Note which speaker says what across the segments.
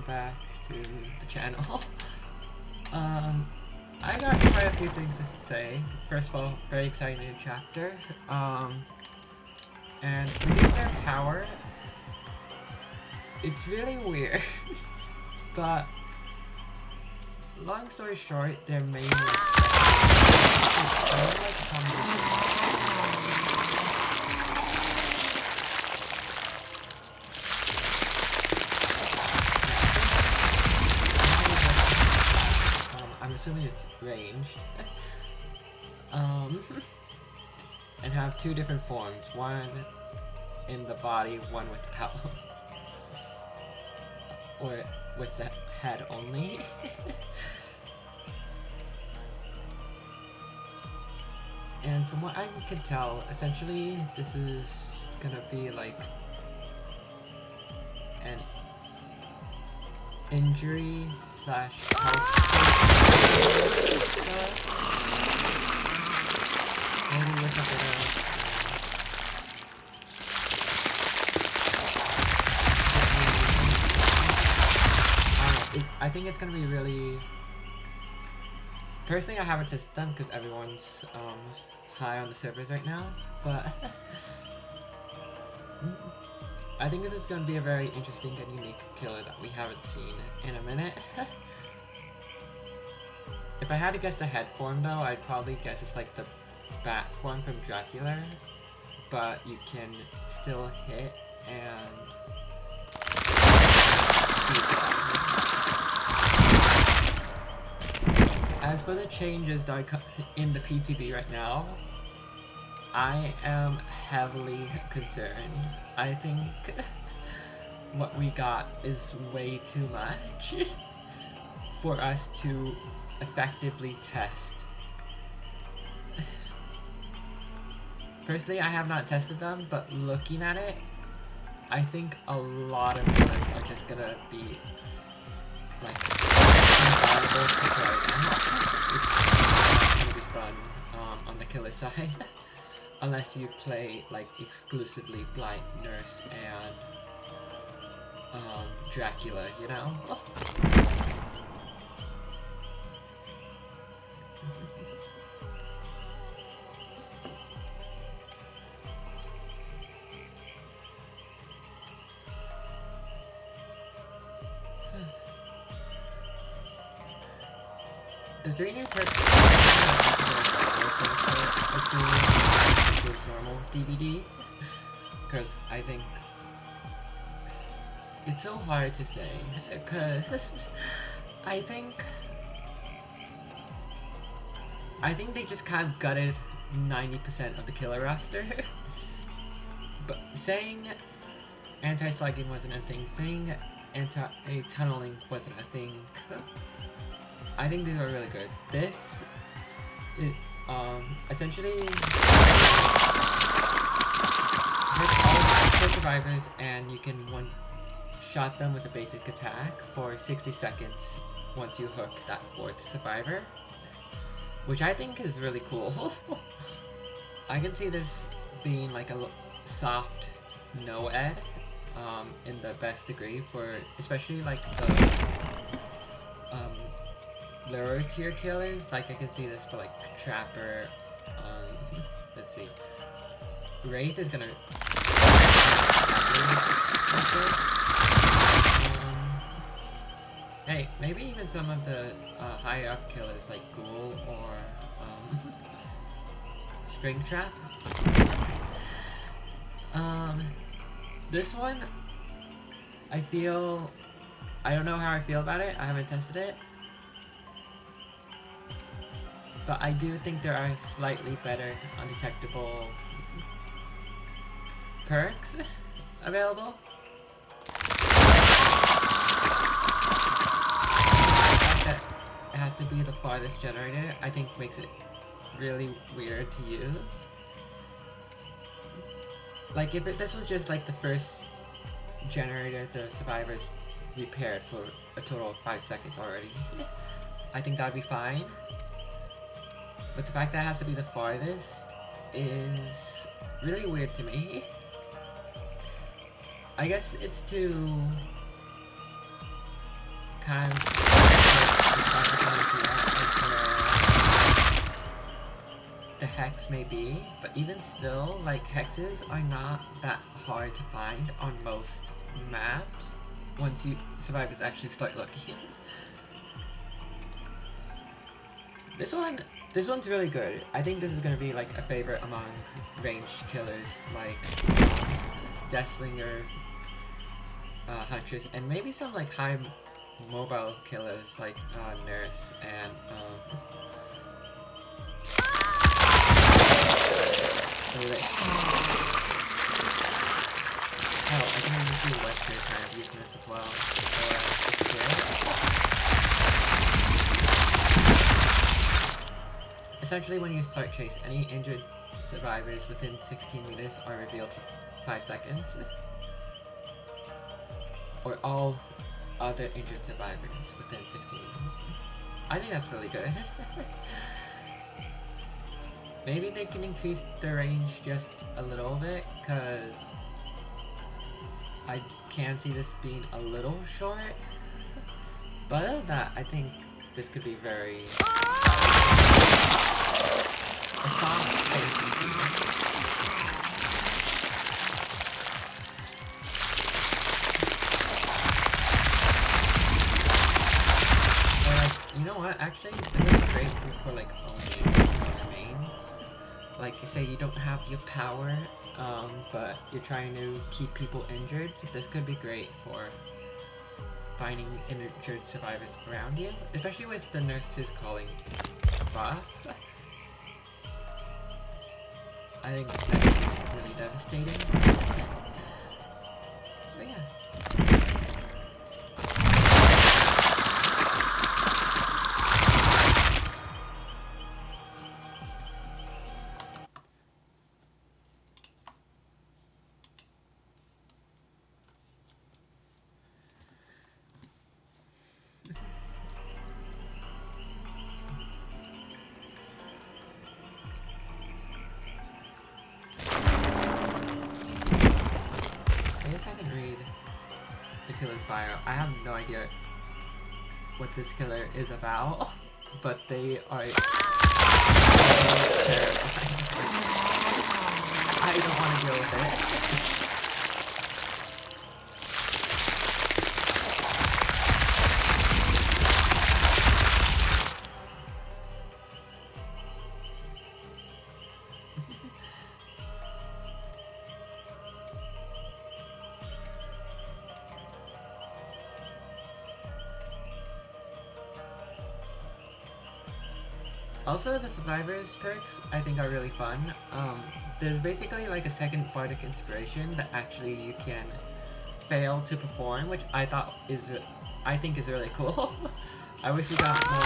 Speaker 1: welcome back to the channel. I got quite a few things to say. First of all, very exciting new chapter. And reading their power, it's really weird. But long story short, their main I'm assuming it's ranged. And have two different forms, one in the body, one without. Or with the head only. And from what I can tell, essentially this is gonna be like an injury slash health. Maybe with a bit of I think it's gonna be really. Personally, I haven't tested them because everyone's high on the servers right now, but I think this is gonna be a very interesting and unique killer that we haven't seen in a minute. If I had to guess the head form though, I'd probably guess it's like the bat form from Dracula, but you can still hit and as for the changes that are in the PTB right now, I am heavily concerned. I think what we got is way too much for us to effectively test. Personally, I have not tested them, but looking at it, I think a lot of killers are just gonna be like inviolable to play. It's not gonna be fun on the killer side, unless you play like exclusively Blind Nurse and Dracula, you know? The three new perks is normal DVD, because I think it's so hard to say, because I think they just kind of gutted 90% of the killer roster. But saying anti-slugging wasn't a thing, saying anti-tunneling wasn't a thing, I think these are really good. This is essentially hits all survivors, and you can one-shot them with a basic attack for 60 seconds once you hook that fourth survivor, which I think is really cool. I can see this being like a soft no-ed in the best degree for especially like the lower tier killers. Like I can see this for like Trapper. Let's see. Wraith is gonna. Hey, maybe even some of the higher up killers like Ghoul or Springtrap. This one, I don't know how I feel about it. I haven't tested it. But I do think there are slightly better undetectable perks available. The fact that it has to be the farthest generator, I think makes it really weird to use. Like if this was just like the first generator the survivors repaired for a total of 5 seconds already, I think that'd be fine. But the fact that it has to be the farthest is really weird to me. I guess it's to kind of the hex may be, but even still, like, hexes are not that hard to find on most maps once you survivors actually start looking. This one's really good. I think this is gonna be like a favorite among ranged killers like Deathslinger, Huntress, and maybe some like high mobile killers like Nurse and Oh, I can even see Wesker kind of using this as well. Essentially, when you start chase, any injured survivors within 16 meters are revealed for 5 seconds. Or all other injured survivors within 16 meters. I think that's really good. Maybe they can increase the range just a little bit, because I can see this being a little short. But other than that, I think this could be very... a soft fantasy. Or like, you know what, actually, this would be great for like only remains. Like, say you don't have your power, but you're trying to keep people injured, this could be great for finding injured survivors around you, especially with the nurses calling buff. I think that would be really devastating. So yeah. Bio. I have no idea what this killer is about, but they are terrifying. I don't want to deal with it. Also, the survivors perks I think are really fun. There's basically like a second bardic inspiration that actually you can fail to perform, which I think is really cool. I wish we got more.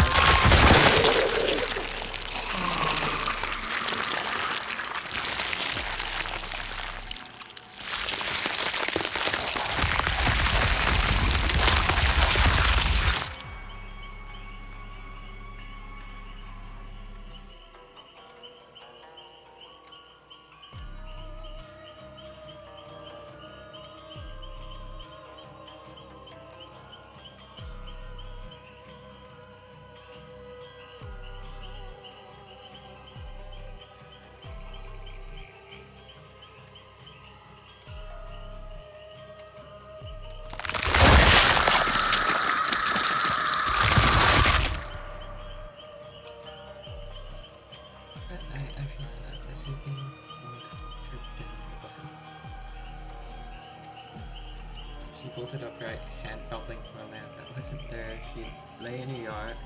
Speaker 1: She bolted upright, hand fumbling for a lamp that wasn't there. She lay in a yard.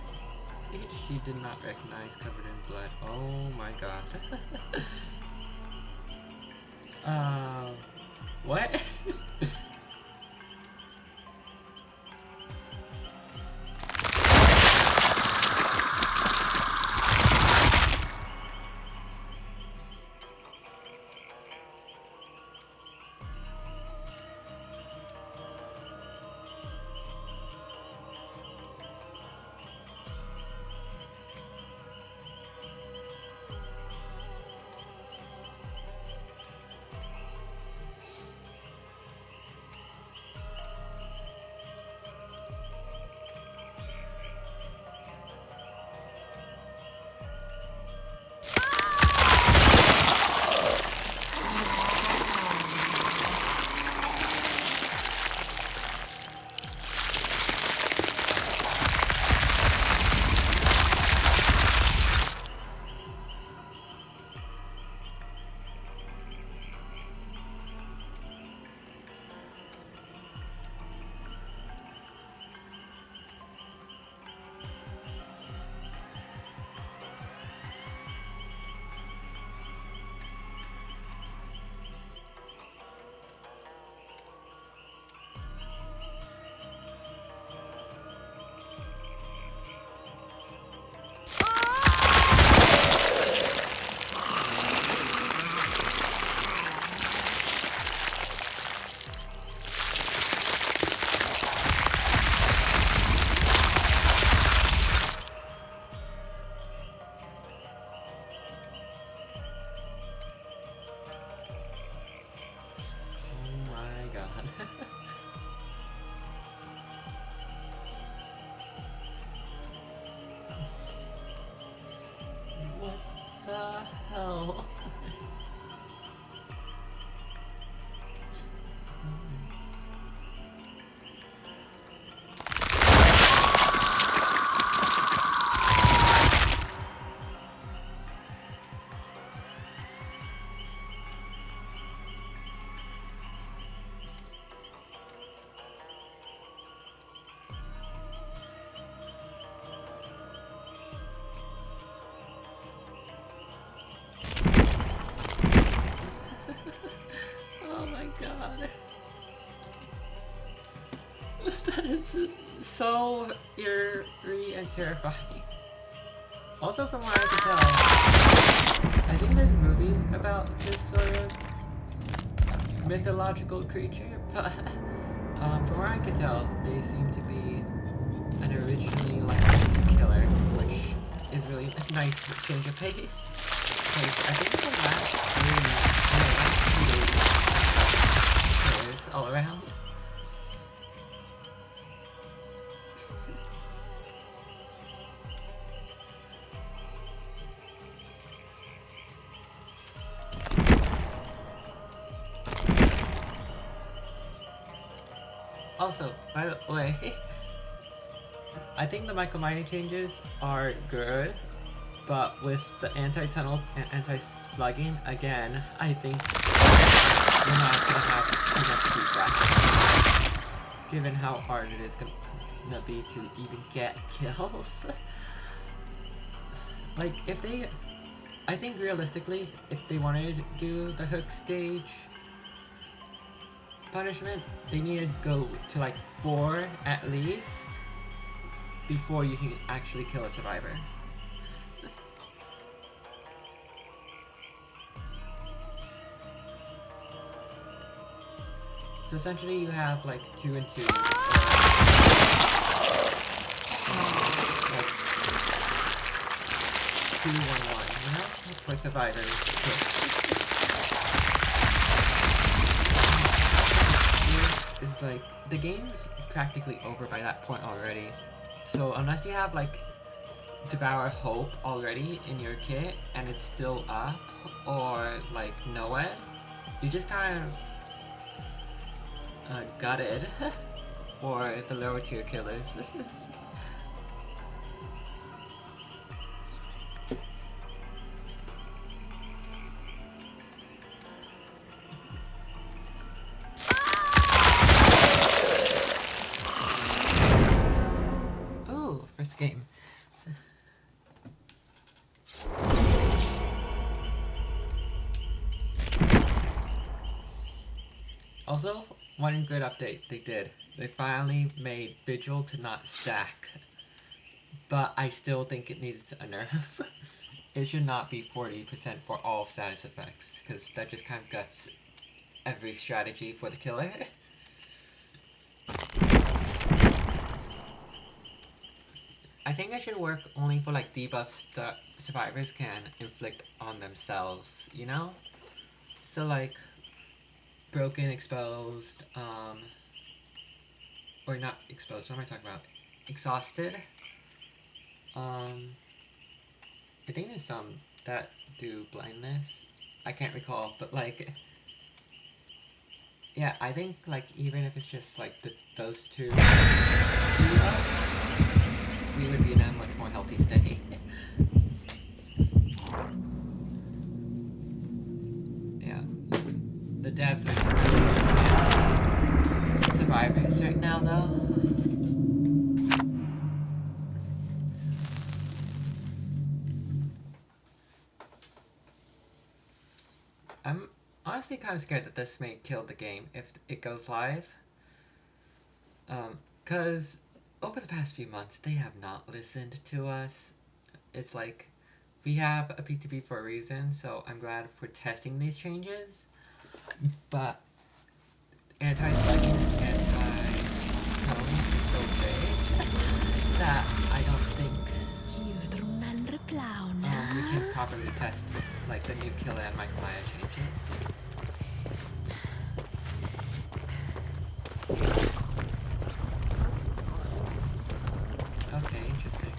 Speaker 1: She did not recognize, covered in blood. Oh my god. What? It's so eerie and terrifying. Also, from what I can tell, I think there's movies about this sort of mythological creature, but from what I can tell, they seem to be an originally licensed killer, which is really a nice change of pace. Like, I think the last 2 days all around. Also, by the way, I think the micro-mining changes are good, but with the anti-tunnel and anti-slugging, again, I think we're not going to have too much feedback, given how hard it is going to be to even get kills. Like, if they... I think realistically, if they wanted to do the hook stage punishment, they need to go to like 4 at least before you can actually kill a survivor. So essentially you have like 2 and 2, or, like 2, 1, 1, you know? For survivors. Is like, the game's practically over by that point already. So unless you have like Devour Hope already in your kit and it's still up, or like Noed, you just kind of gutted for the lower tier killers. First game. Also, one good update they did. They finally made Vigil to not stack. But I still think it needs a nerf. It should not be 40% for all status effects, because that just kind of guts every strategy for the killer. I think it should work only for like debuffs that survivors can inflict on themselves, you know? So like broken, exposed, or not exposed, what am I talking about? Exhausted. I think there's some that do blindness. I can't recall, but like, yeah, I think like even if it's just like those 2 debuffs, we would be in a much more healthy state. Yeah. The devs are really survivors right now, though. I'm honestly kind of scared that this may kill the game if it goes live. 'Cause over the past few months, they have not listened to us. It's like, we have a PTB for a reason, so I'm glad we're testing these changes. But anti-slugging and anti-tunnel is so big that I don't think we can properly test like the new killer and micro-maya changes. Okay, interesting.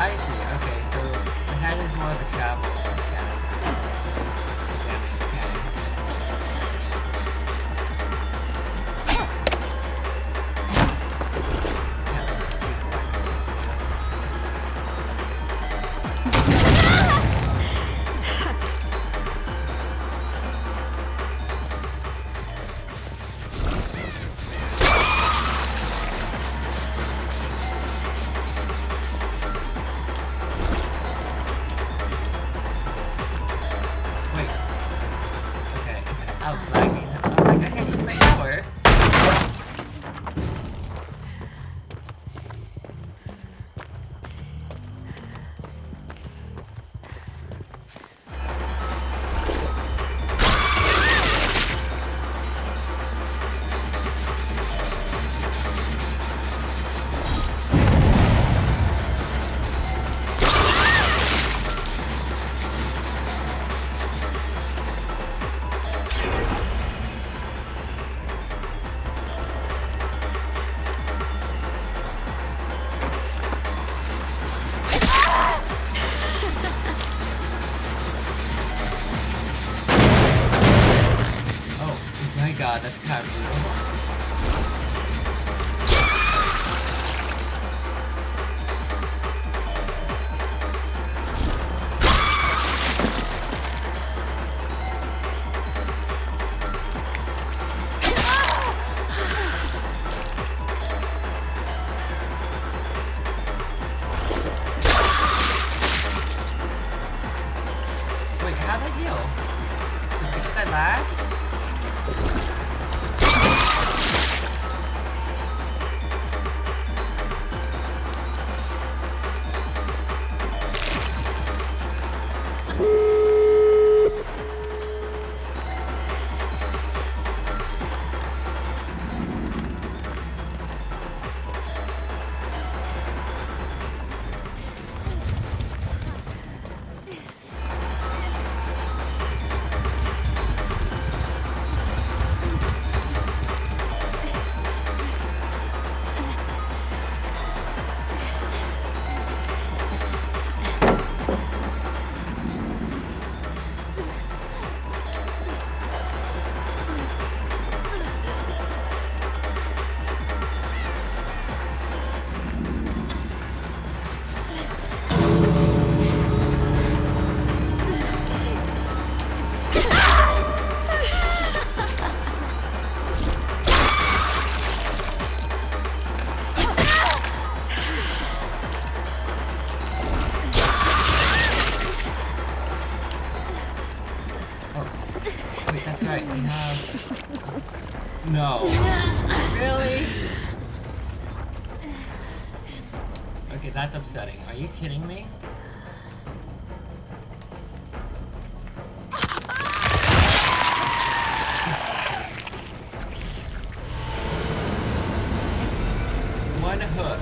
Speaker 1: I see, okay, so the head is more of a travel mechanic. Yeah, let's select. Wait. Okay, I was lagging. I was like, I can't use my power. Oh my god, that's kind of brutal. Wait, how'd I heal? Just because I lagged? Wait, that's right, we have... No. Really? Okay, that's upsetting. Are you kidding me? One hook.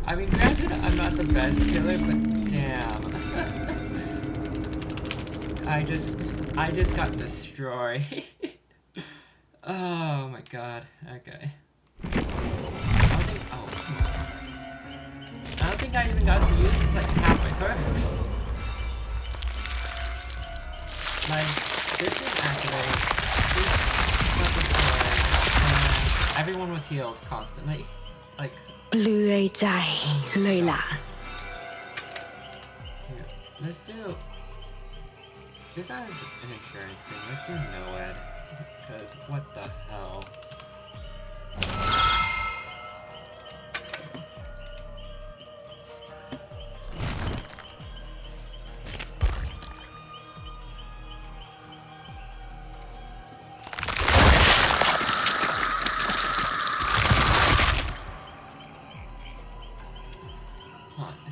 Speaker 1: I mean, granted, I'm not the best killer, but damn. I just got destroyed. Oh my god. Okay. I don't think I even got to use like half my perks. Like, this is activate. Everyone was healed constantly. Like
Speaker 2: เปลือยใจเลยล่ะ
Speaker 1: here, let's do this as an insurance thing. Let's do no ed. Because what the hell?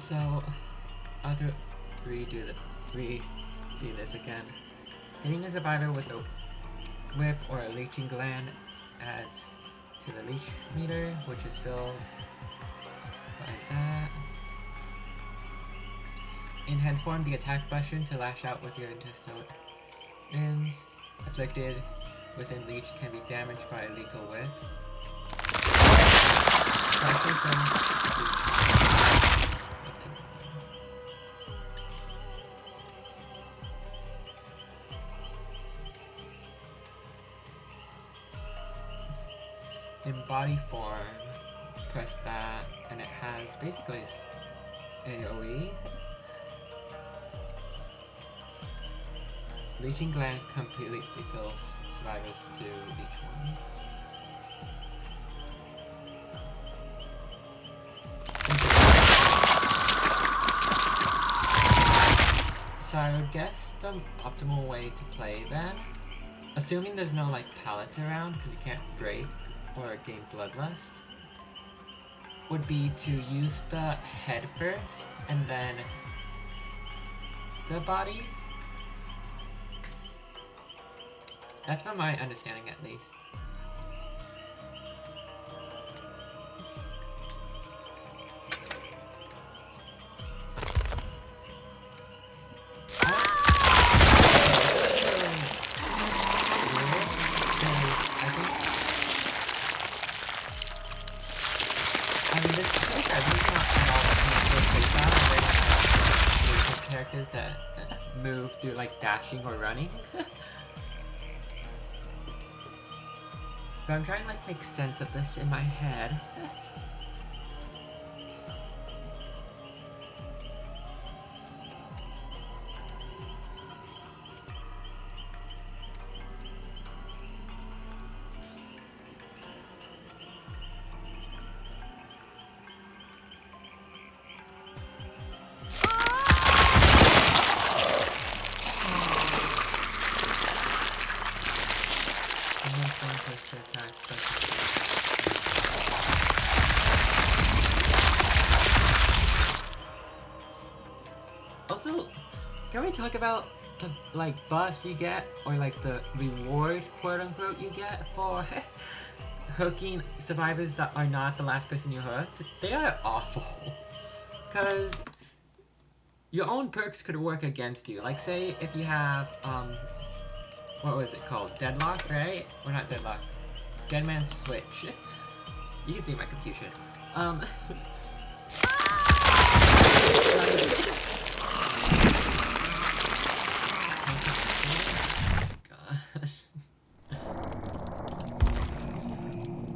Speaker 1: So, I'll have to see this again. Hitting a survivor with a whip or a leeching gland adds to the leech meter, which is filled by that. In head form, the attack button to lash out with your intestinal ends afflicted within leech can be damaged by a lethal whip. In body form, press that, and it has basically AoE. Leeching gland completely fills survivors to each one. So I would guess the optimal way to play then, assuming there's no like pallets around because you can't break or gain bloodlust, would be to use the head first and then the body. That's from my understanding at least. Characters that move through like dashing or running. But I'm trying to like make sense of this in my head. Also, can we talk about the like buffs you get, or like the reward quote unquote you get for hooking survivors that are not the last person you hooked? They are awful. Cause your own perks could work against you. Like say if you have what was it called? Deadlock, right? Or not deadlock. Deadman switch. You can see my confusion.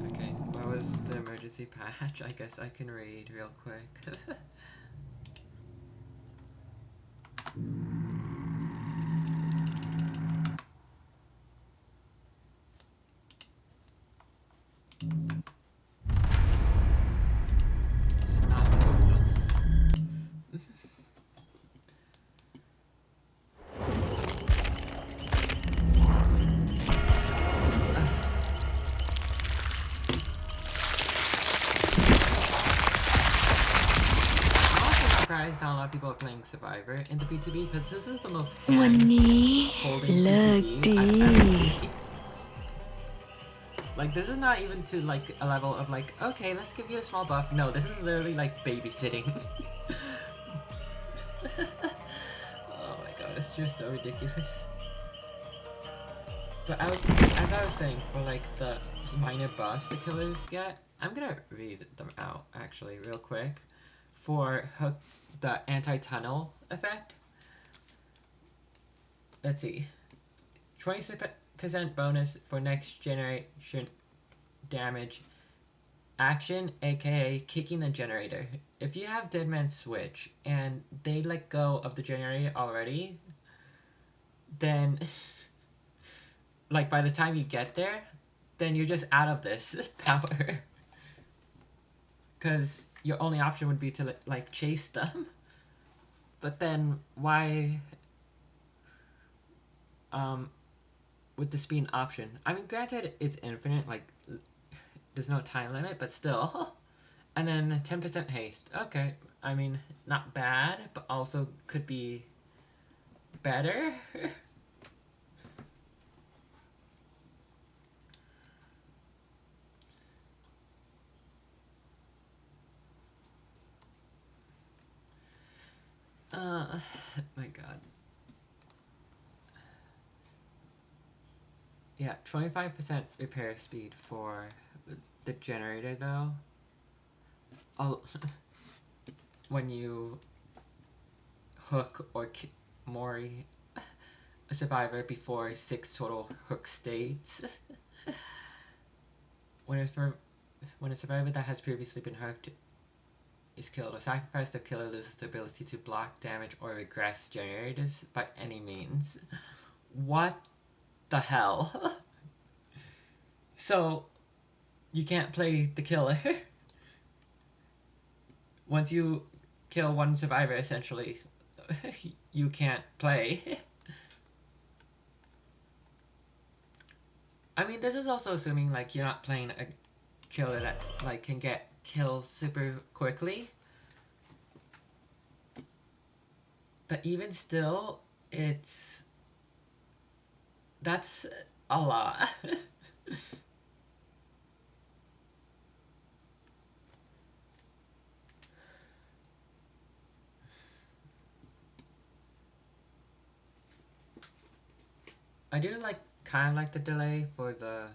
Speaker 1: Okay, what was the emergency patch? I guess I can read real quick. Not a lot of people are playing Survivor in the PTB because this is the most hand-holding PTB I've ever seen. Like, this is not even to like a level of like, okay, let's give you a small buff. No, this is literally like babysitting. Oh my god, it's just so ridiculous. But as I was saying, for like the minor buffs the killers get, I'm gonna read them out actually real quick. For the anti-tunnel effect. Let's see. 20% bonus for next generation damage action, aka kicking the generator. If you have Deadman switch and they let go of the generator already, then like by the time you get there, then you're just out of this power. Because your only option would be to like chase them. But then why would this be an option? I mean, granted it's infinite, like there's no time limit, but still. And then 10% haste. Okay, I mean, not bad, but also could be better. My god. Yeah, 25% repair speed for the generator though. Oh, when you hook or mori a survivor before 6 total hook states. When a survivor that has previously been hooked is killed or sacrificed, the killer loses the ability to block, damage, or regress generators by any means. What the hell? So, you can't play the killer. Once you kill one survivor, essentially, you can't play. I mean, this is also assuming, like, you're not playing a killer that, like, can get kills super quickly. But even still, that's a lot. I do kind of like the delay for the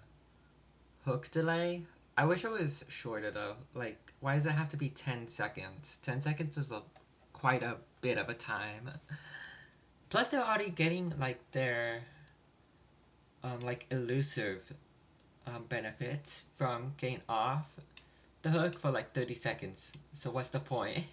Speaker 1: hook delay. I wish it was shorter though. Like, why does it have to be 10 seconds? 10 seconds is quite a bit of a time. Plus they're already getting like their like elusive benefits from getting off the hook for like 30 seconds. So what's the point?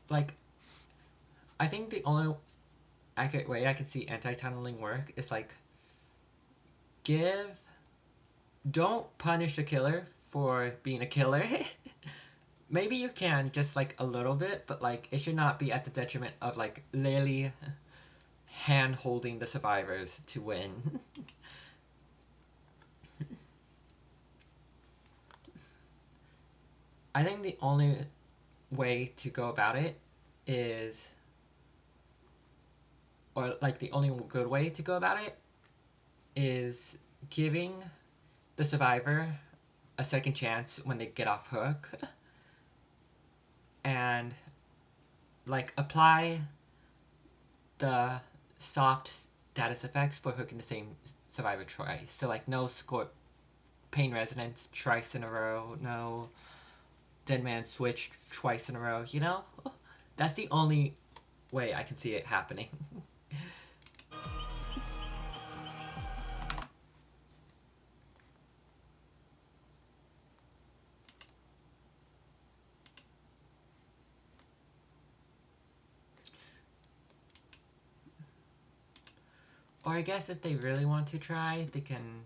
Speaker 1: Like, I think the only accurate way I could see anti-tunneling work is like, don't punish the killer for being a killer. Maybe you can, just like a little bit, but like it should not be at the detriment of like literally hand-holding the survivors to win. I think the only way to go about it is, or like the only good way to go about it is giving the survivor a second chance when they get off hook, and like apply the soft status effects for hooking the same survivor twice. So like no pain resonance twice in a row, no dead man switch twice in a row, you know? That's the only way I can see it happening. Or I guess if they really want to try, they can...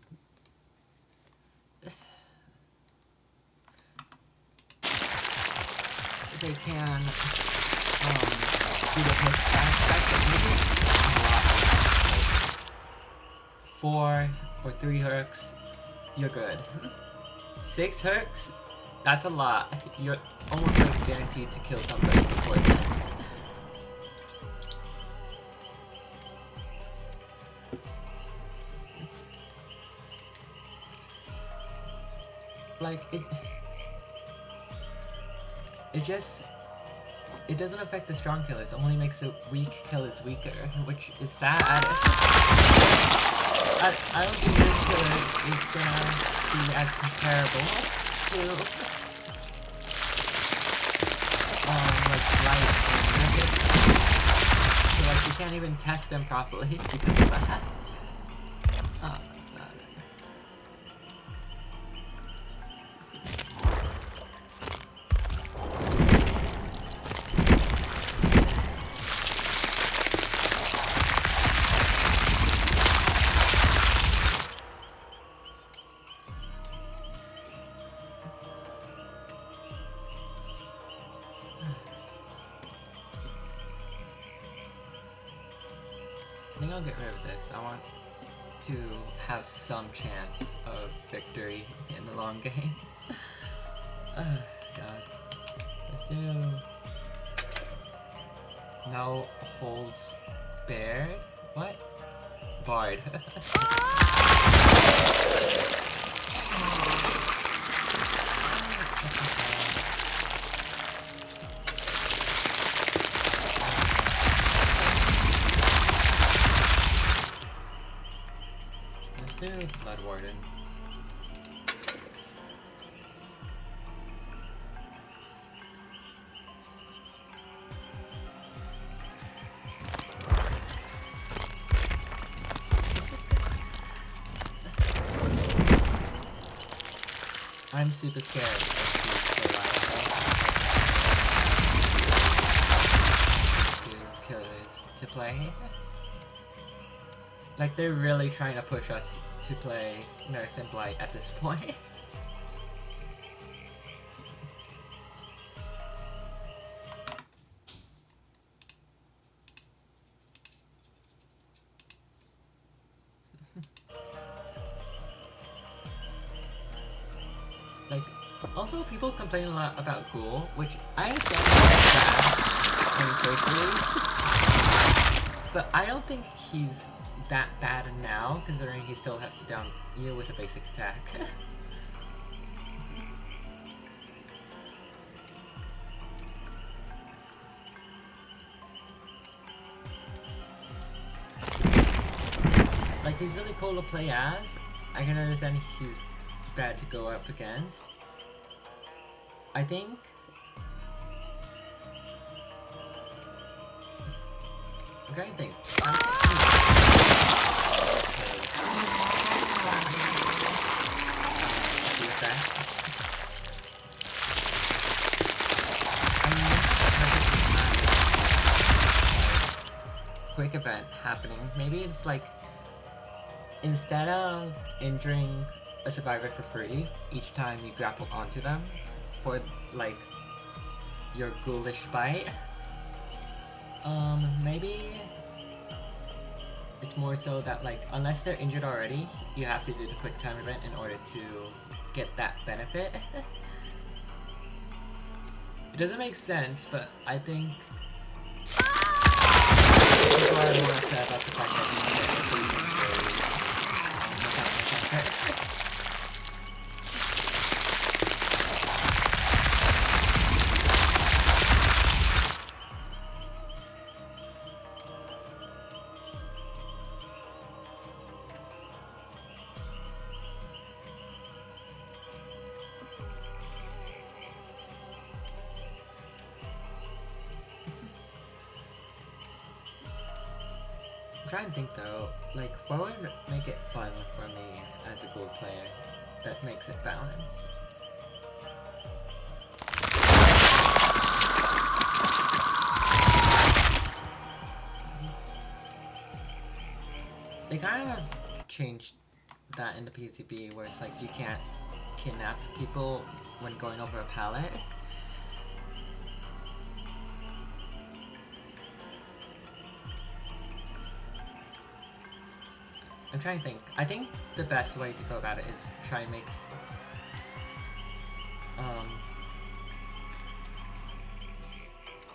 Speaker 1: they can do the hook fast. 4 or 3 hooks, you're good. 6 hooks, that's a lot. You're almost like guaranteed to kill somebody before then. Like, it doesn't affect the strong killers, it only makes the weak killers weaker, which is sad. I don't think this killer is gonna be as comparable to like light and Ricket. So like you can't even test them properly because of that. Oh. think I'll get rid of this. I want to have some chance of victory in the long game. God. Let's do no holds barred. What? Barred. Let's do Blood Warden. I'm super scared of these killers to play. Like, they're really trying to push us to play Nurse and Blight at this point. Like, also people complain a lot about Ghoul, which I understand is bad when he's first, but I don't think he's that bad now, considering he still has to down you with a basic attack. Like, he's really cool to play as. I can understand he's bad to go up against. I think I'm trying to think. Quick event happening. Maybe it's like, instead of injuring a survivor for free each time you grapple onto them for like your ghoulish bite, maybe it's more so that, like, unless they're injured already, you have to do the quick time event in order to get that benefit. It doesn't make sense, but I think that's why I want to say about the fact that you get a free injury. I'm trying to think though, like, what would make it fun for me as a Ghoul player that makes it balanced? They kind of changed that in the PTB where it's like you can't kidnap people when going over a pallet. I'm trying to think. I think the best way to go about it is try and make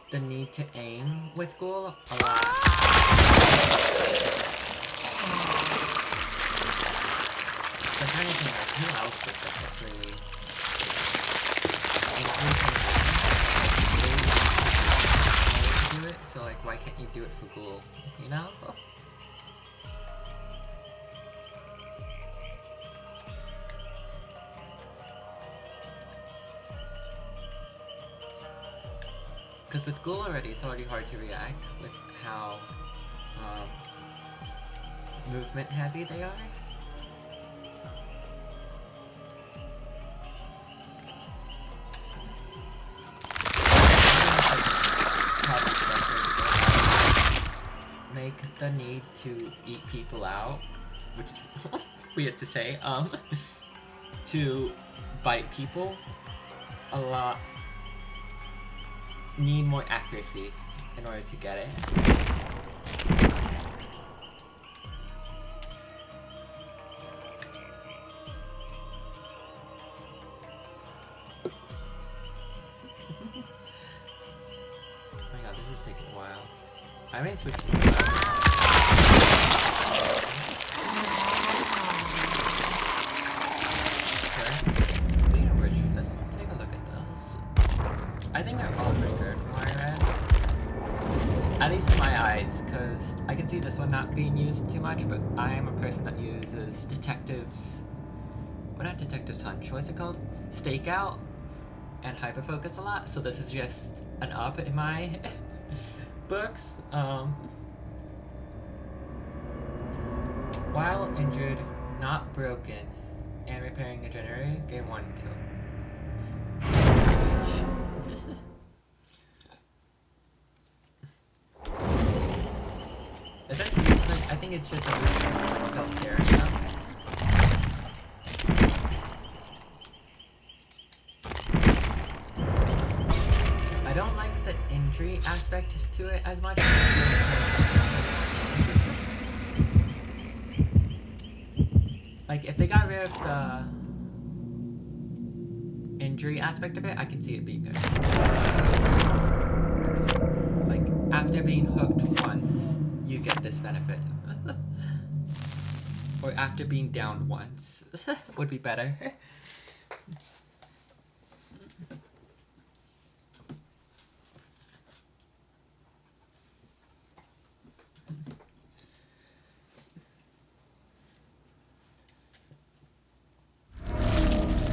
Speaker 1: the need to aim with Ghoul a lot. I'm trying to think, like, who else does that really do it? So, like, why can't you do it for Ghoul? You know? Because with Ghoul already, it's already hard to react with how movement heavy they are. Make the need to eat people out, which is weird to say, to bite people a lot. Need more accuracy in order to get it. taking a while. I may switch to survival. Speaking of which, let's take a look at those. I think they're all pretty good from what I read. At least in my eyes, because I can see this one not being used too much, but I am a person that uses detectives... Well, not detectives hunch, what's it called? Stakeout and hyperfocus a lot, so this is just an up in my books. While injured, not broken, and repairing a generator, gain 1 to essentially, like, I think it's just a resource like self-care and stuff. I don't like the injury aspect to it as much. Like, if they got rid of the injury aspect of it, I can see it being good. Like, after being hooked once, you get this benefit. Or after being downed once would be better.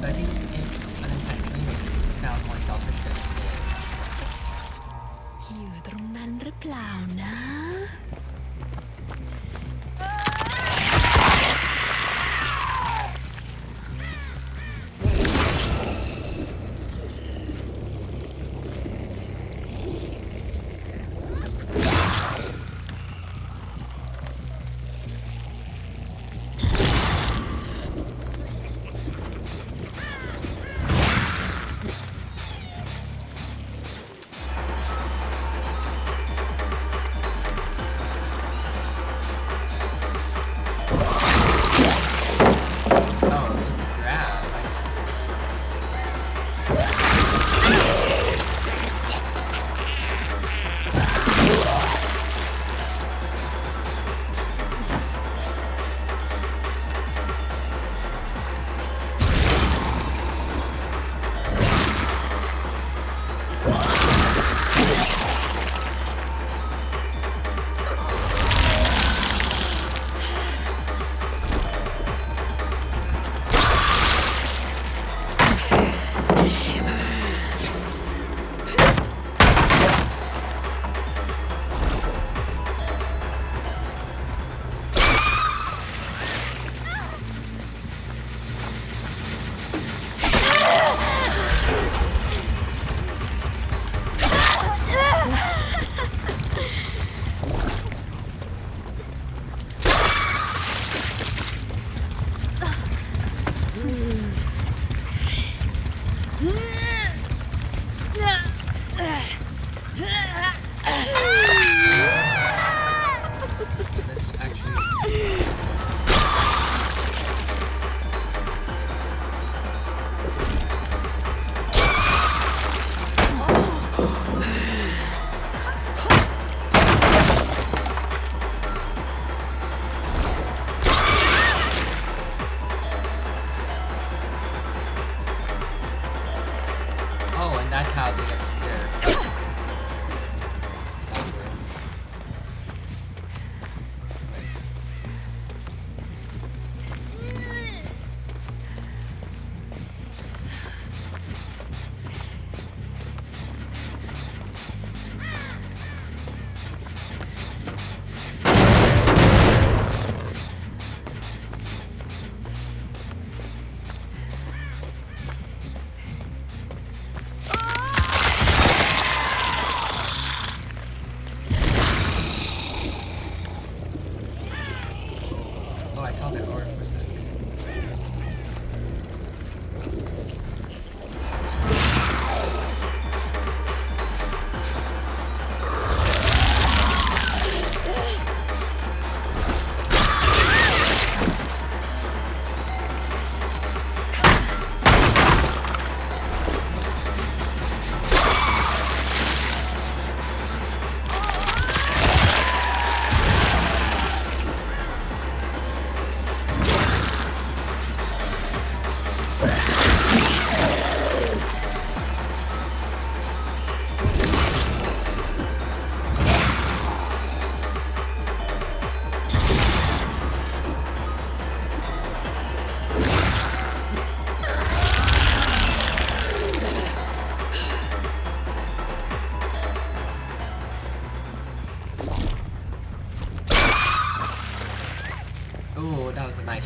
Speaker 1: So I think it unintentionally makes it sound more selfish than it is.
Speaker 2: อยู่ตรงนั้นหรือเปล่านะ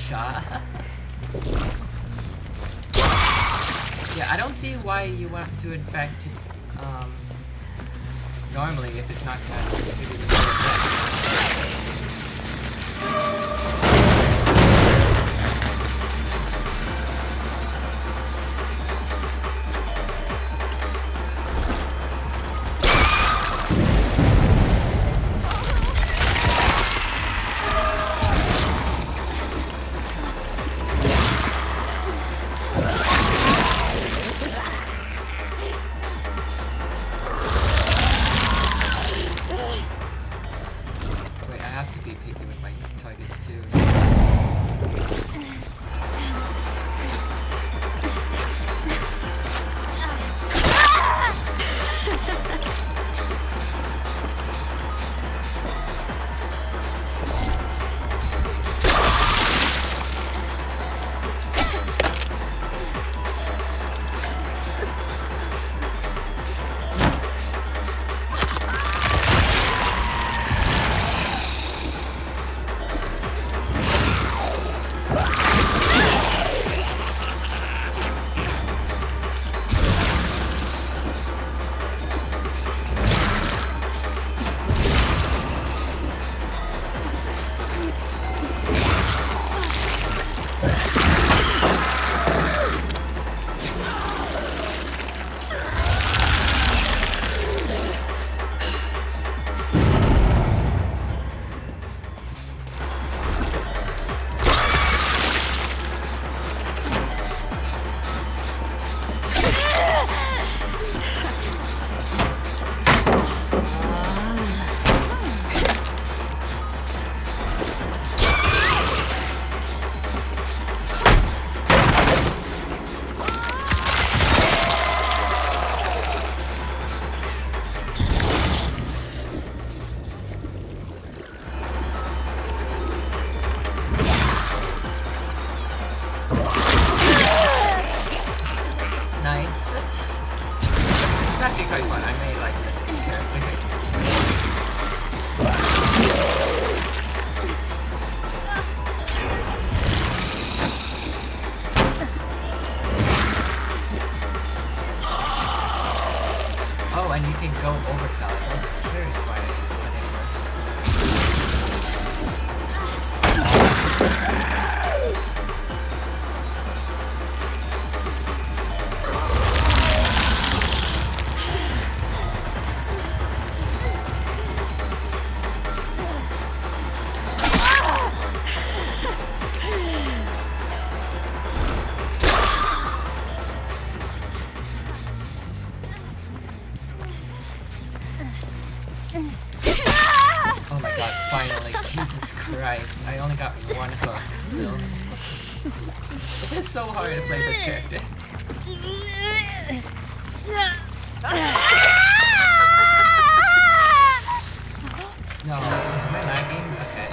Speaker 1: shot. Yeah, I don't see why you want to infect normally if it's not gonna give you the same effect. I only got one hook still. It is so hard to play this character. No, am I lagging? Okay.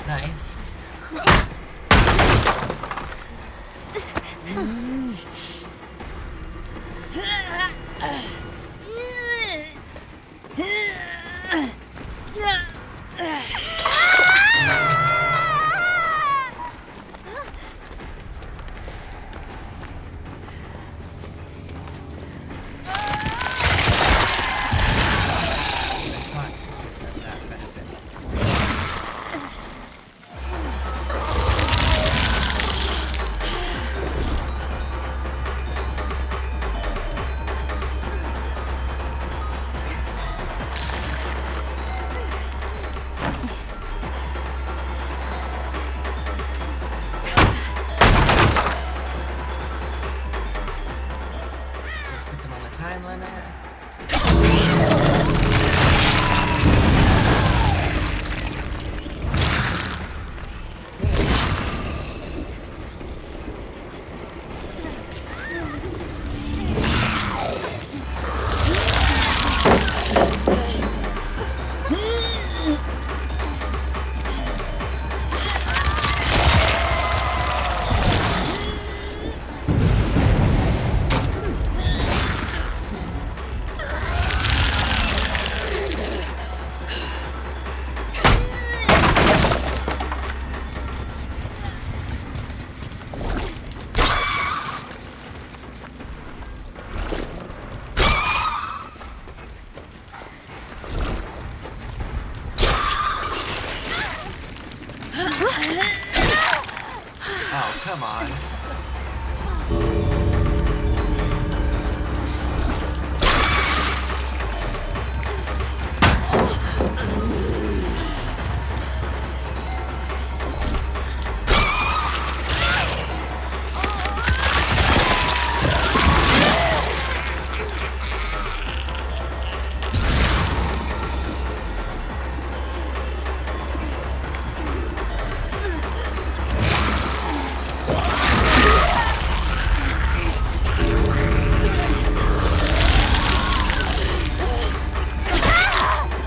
Speaker 1: Nice. Oh, come on.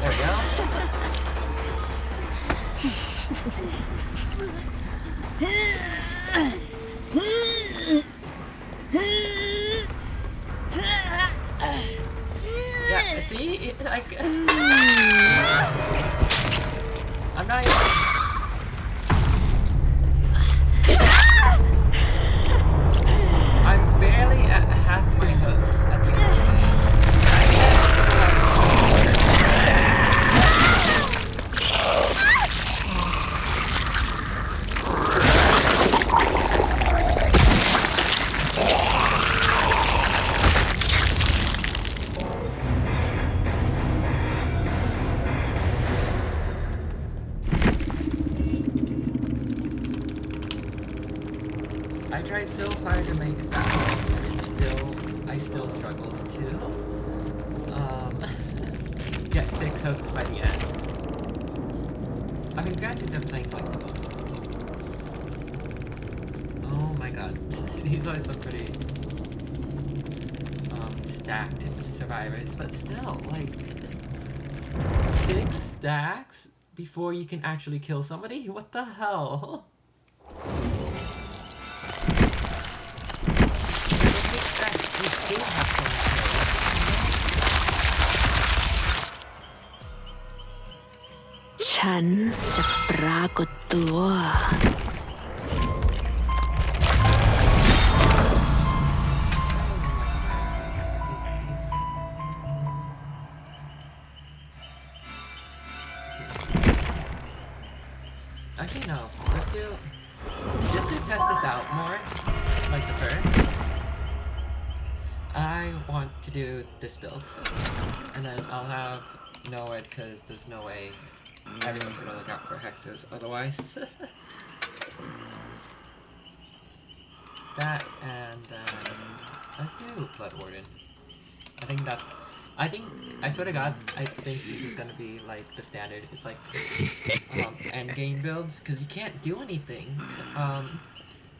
Speaker 1: There we go. Yeah, see? Like... I'm not even... I'm barely at half my hooks at the end of the game. I tried so hard to make it that way, and I still struggled to get 6 hooks by the end. I mean, granted, I'm playing like the most. Oh my god, these are some pretty stacked survivors, but still, like 6 stacks before you can actually kill somebody? What the hell?
Speaker 2: ฉันจะปรากฏตัว
Speaker 1: Actually, no. Just to test this out more, like the first, I want to do this build. And then I'll have Noed, because there's no way everyone's gonna look out for hexes otherwise. That, and then let's do Blood Warden. I swear to god, I think this is gonna be like the standard. It's like end game builds, because you can't do anything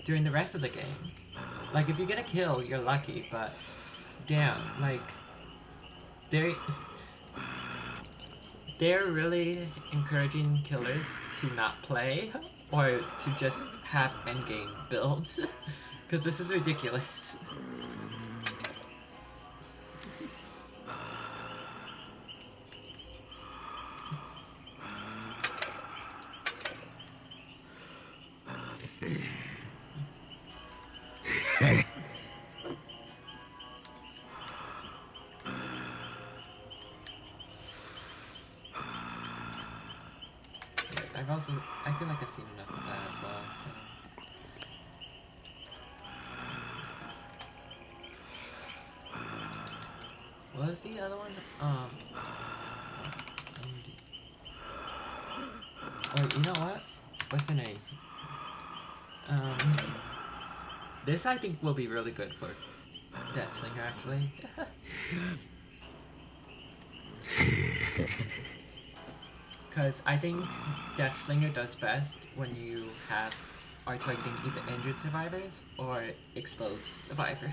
Speaker 1: during the rest of the game. Like, if you get a kill, you're lucky, but damn, like they're really encouraging killers to not play or to just have endgame builds, because this is ridiculous. I feel like I've seen enough of that as well, so. What was the other one? Oh, you know what? What's the name? This I think will be really good for Deathslinger, actually. Because I think Deathslinger does best when you are targeting either injured survivors or exposed survivors.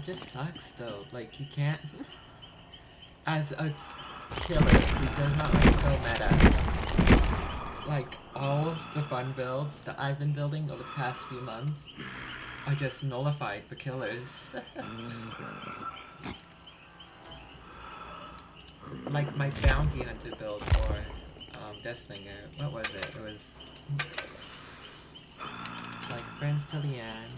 Speaker 1: just sucks though. Like, you can't. As a killer who does not like to go meta, like, all of the fun builds that I've been building over the past few months are just nullified for killers. Like my bounty hunter build for Deathslinger, what was it? It was like friends till the end.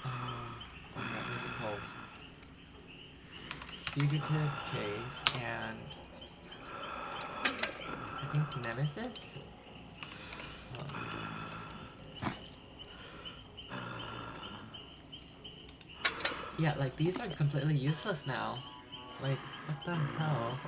Speaker 1: Oh my god, what is it called? Fugitive Chase and I think Nemesis? Yeah, like these are completely useless now. Like, what the hell?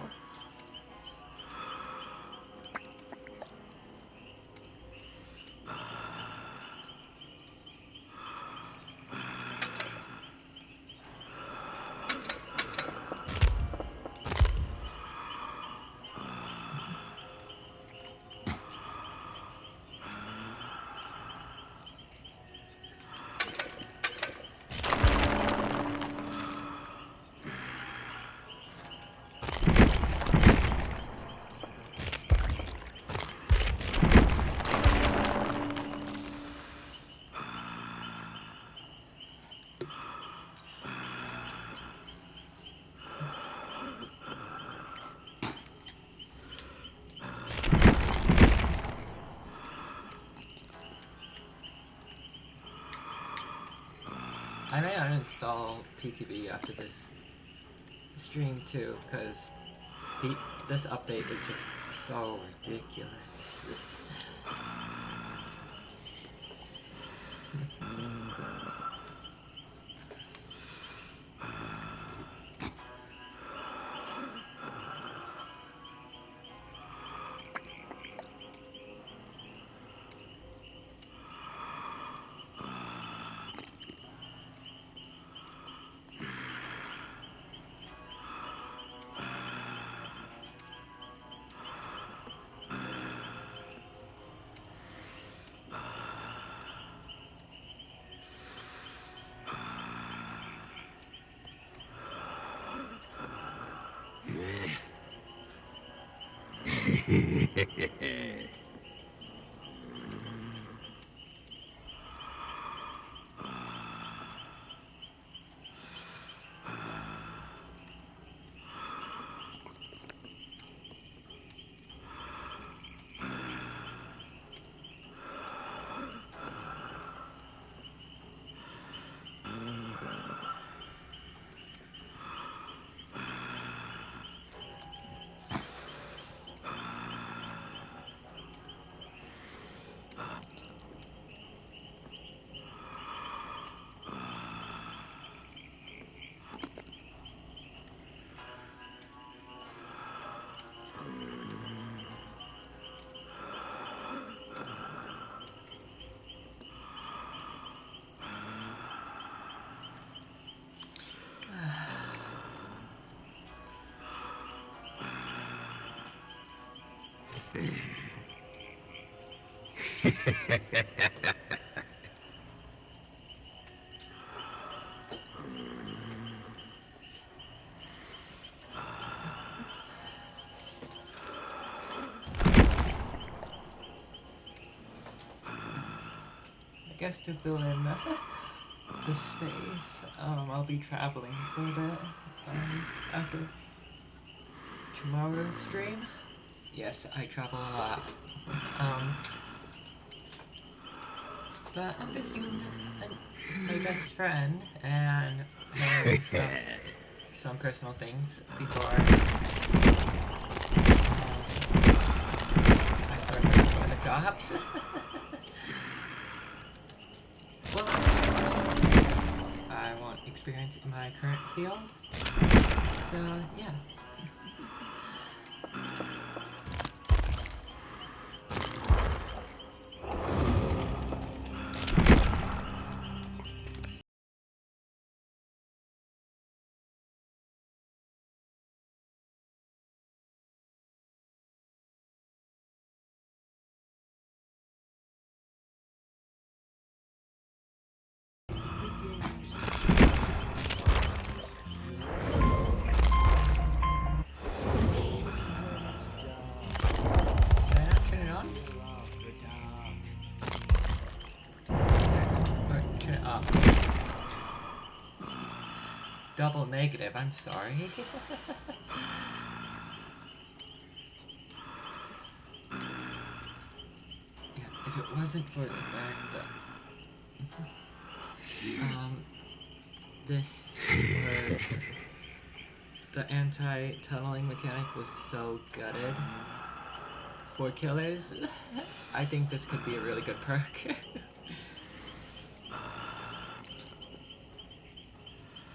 Speaker 1: I may uninstall PTB after this stream too, because this update is just so ridiculous. I guess to fill in the space, I'll be traveling for a bit after tomorrow's stream. Yes, I travel a lot. But I'm visiting my best friend and handling some personal things before I start looking for other jobs. Well, I want experience in my current field. So, yeah. double negative, I'm sorry. Yeah, if it wasn't for the fact that this was the anti-tunneling mechanic was so gutted for killers, I think this could be a really good perk.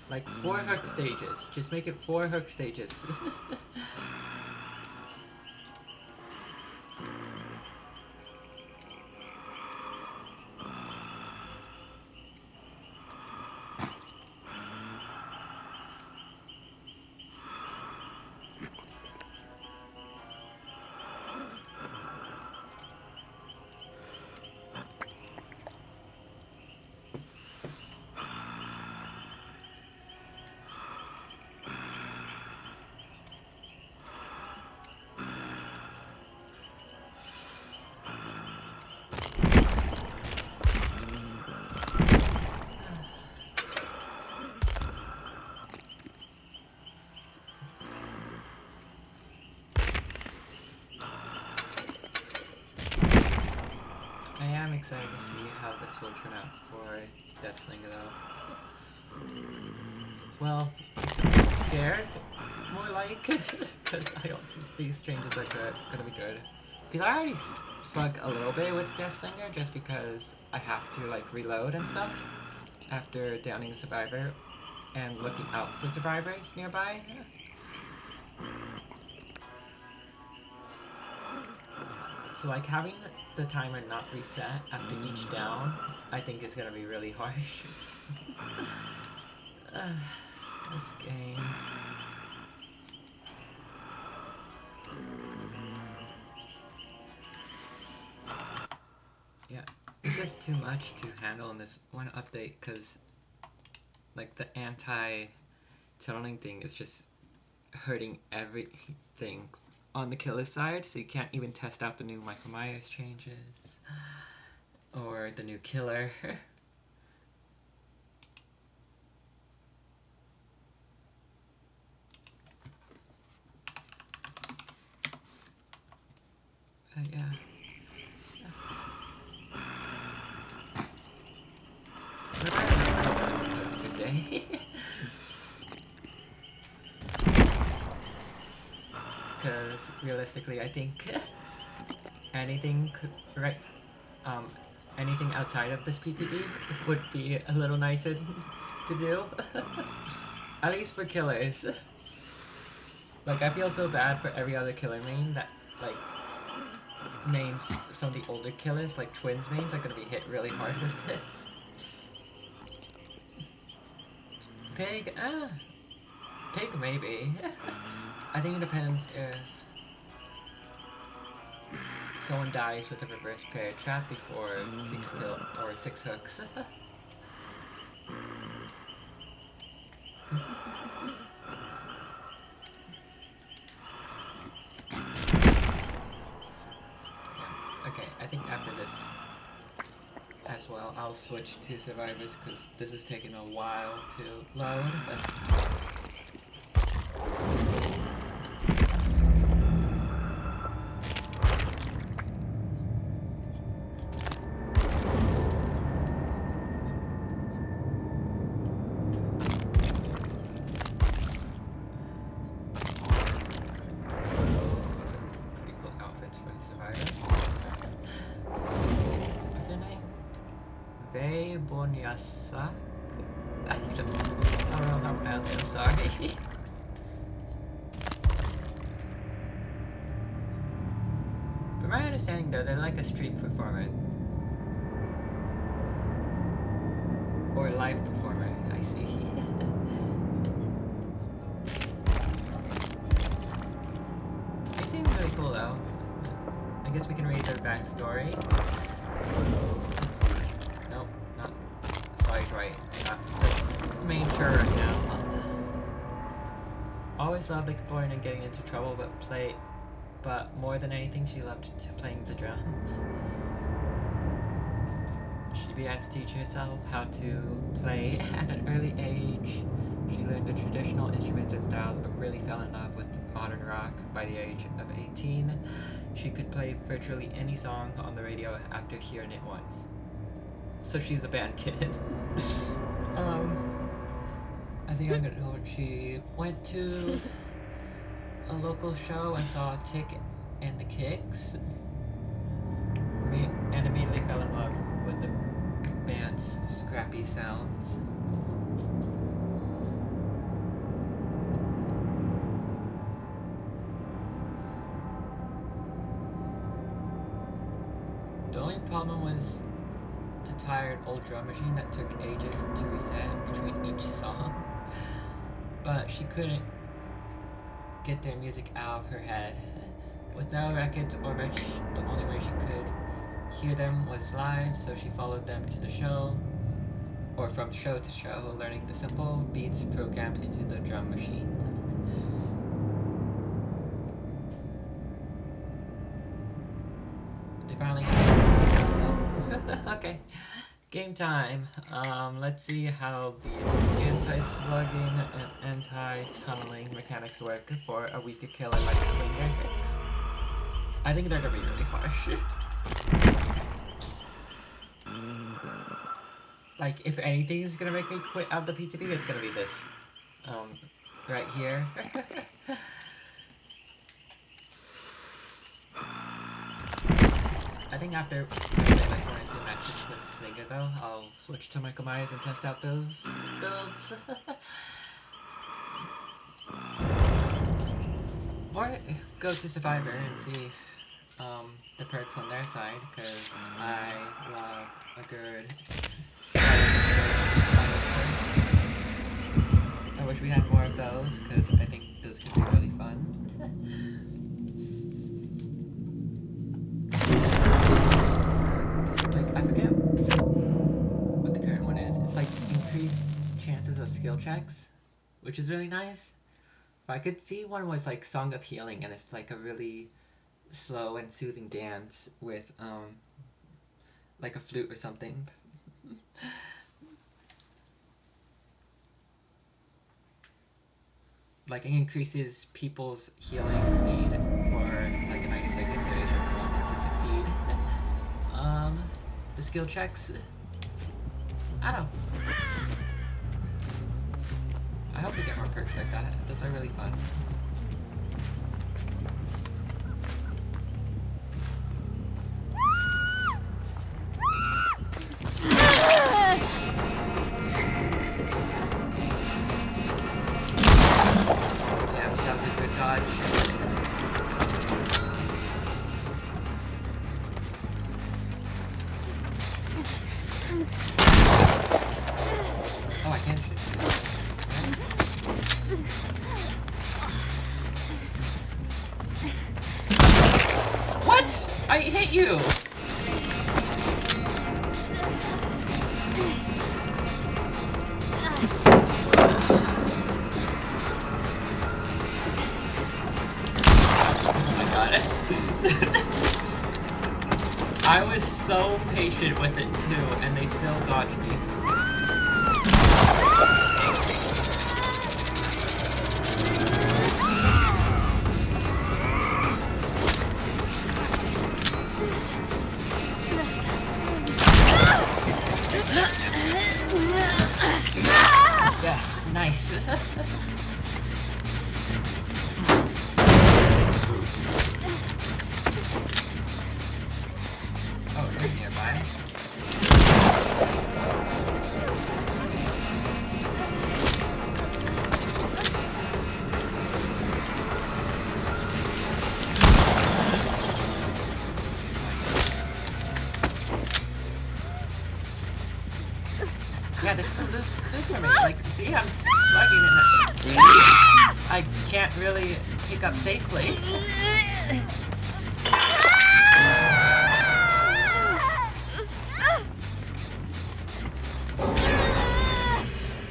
Speaker 1: Like 4 hook stages. Just make it 4 hook stages. I am excited to see how this will turn out for Deathslinger though. Well, I'm scared, more like, because I don't think these changes are gonna be good. Because I already slug a little bit with Deathslinger just because I have to like reload and stuff after downing a survivor and looking out for survivors nearby. So like having the timer not reset after each down, I think is gonna be really harsh. This game. Yeah, it's just too much to handle in this one update because like the anti-tunneling thing is just hurting everything on the killer side, so you can't even test out the new Michael Myers changes or the new killer. Yeah. Good day. Because realistically, I think anything anything outside of this PTB would be a little nicer to do. At least for killers. Like, I feel so bad for every other killer main that, like, mains, some of the older killers, like twins mains, are gonna be hit really hard with this. Pig? Pig maybe. I think it depends if someone dies with a reverse parry trap before 6 kill or 6 hooks. Okay, I think after this as well, I'll switch to survivors because this is taking a while to load. I don't know how to pronounce it, I'm sorry. From my understanding though, they're like a street performer. Or live performer, I see. They seem really cool though. I guess we can read their backstory. Nope, not slide right. The main tour right now. Always loved exploring and getting into trouble, but more than anything, she loved playing the drums. She began to teach herself how to play at an early age, She learned the traditional instruments and styles, but really fell in love with modern rock by the age of 18. She could play virtually any song on the radio after hearing it once. So she's a band kid. As a young adult, she went to a local show and saw Tick and the Kicks, and immediately fell in love with the band's scrappy sounds. The only problem was the tired old drum machine that took ages to reset between each song. But she couldn't get their music out of her head. With no records or merch, the only way she could hear them was live, so she followed them to the show, or from show to show, learning the simple beats programmed into the drum machine. They finally okay. Game time. Let's see how the anti-slugging and anti-tunneling mechanics work for a weaker killer like Slinger. I think they're gonna be really harsh. Like, if anything is gonna make me quit out the PTB, it's gonna be this. Right here. I think after like 1 or 2 matches with Slinger though, I'll switch to Michael Myers and test out those builds. Or go to Survivor and see the perks on their side, because I love a good I wish we had more of those, because I think those could be really fun. Like, I forget what the current one is. It's like increased chances of skill checks, which is really nice. But I could see one was like Song of Healing, and it's like a really slow and soothing dance with like a flute or something. Like, it increases people's healing speed for like a 90-second period as long as you succeed. The skill checks, I don't know. I hope we get more perks like that. Those are really fun. Yeah, that was a good dodge. Oh, I can't shoot. What? I hit you! Oh my god. I was so patient with it too, and they still dodged me. Yes, nice. Oh, they're nearby. Yeah, this is a lose for me. Like, see, I'm slugging and I can't really pick up safely.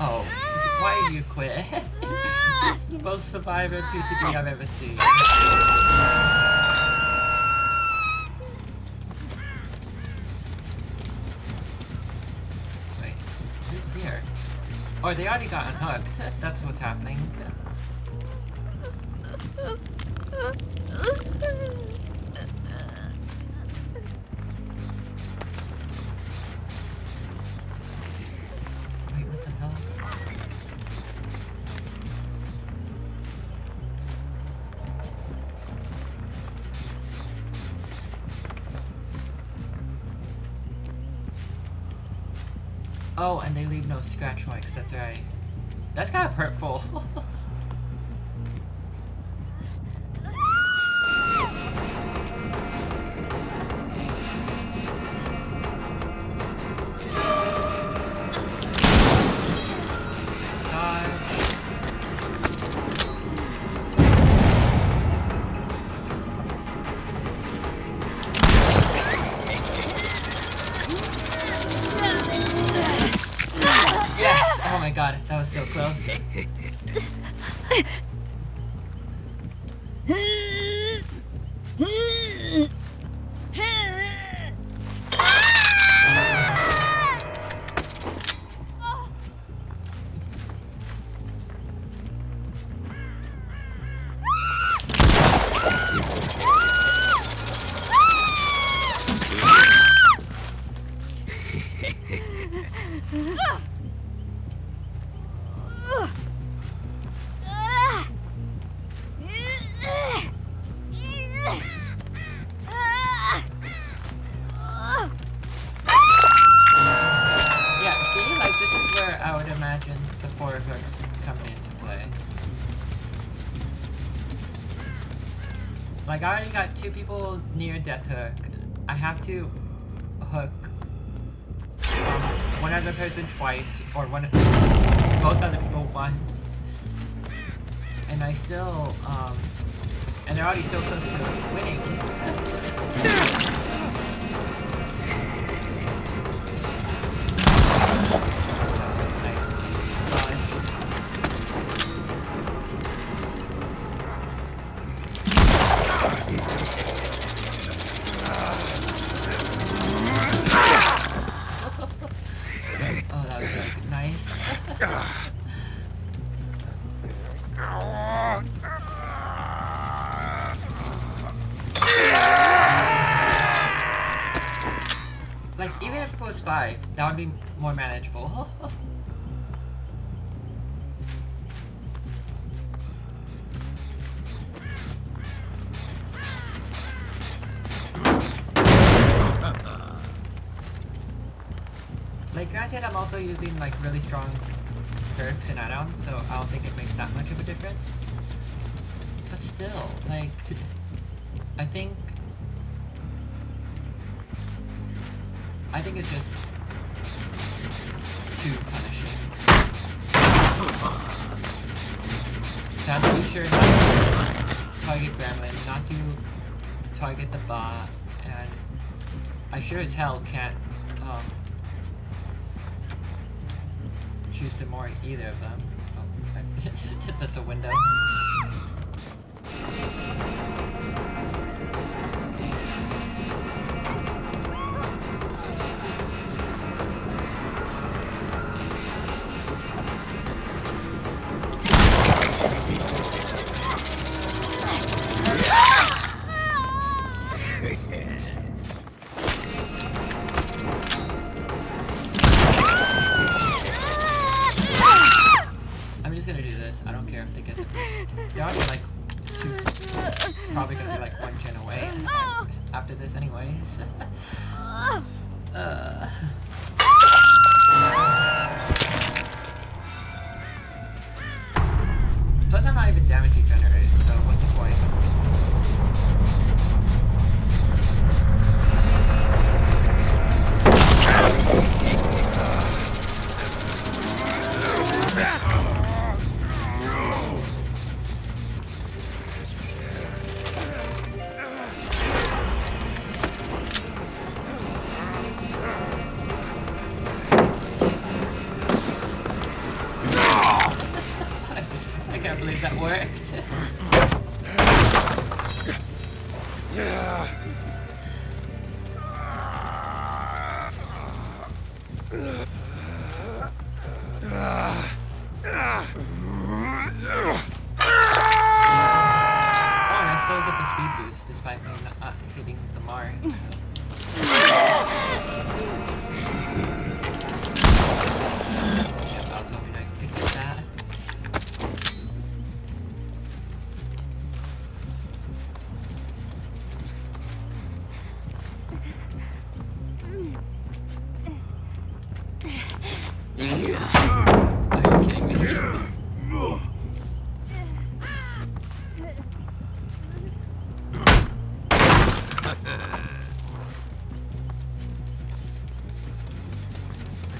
Speaker 1: Oh, why did you quit? This is the most Survivor PTB I've ever seen. Wait, who's here? Or they already got unhooked. That's what's happening. Wait, what the hell? Oh, and they leave no scratch marks, that's right. That's kind of hurtful. Yes! Oh my god, that was so close. I would imagine the forward hooks coming into play. Like, I already got 2 people near death hook. I have to hook one other person twice, or both other people once. And I still, and they're already so close to winning. Like, even if it was 5, that would be more manageable. Like, granted, I'm also using, like, really strong perks and add-ons, so I don't think it makes that much of a difference. But still, like, I think it's just too punishing. So I'm pretty sure not to target Gremlin, not to target the bot, and I sure as hell can't choose to more either of them. Oh, that's a window. I don't care if they get the boost. They are like probably gonna be like 1 gen away after this anyways. Plus I'm not even damaging generators, so what's the point? I can't believe that worked. Are you kidding me?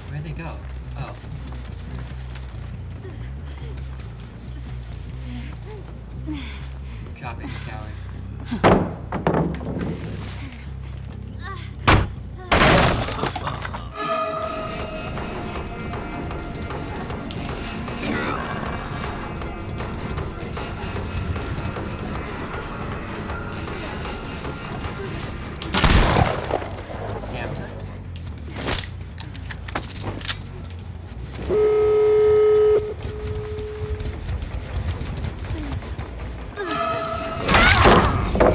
Speaker 1: Where'd they go? Oh. Drop it, you coward.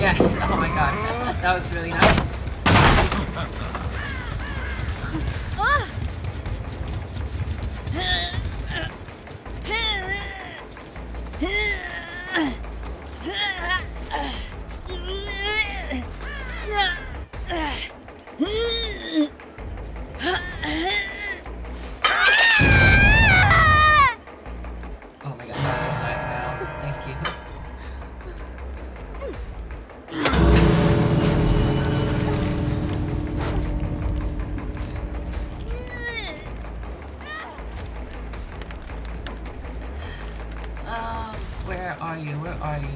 Speaker 1: Yes, oh my god, that was really nice. Oh my god, thank you. Where are you? Where are you?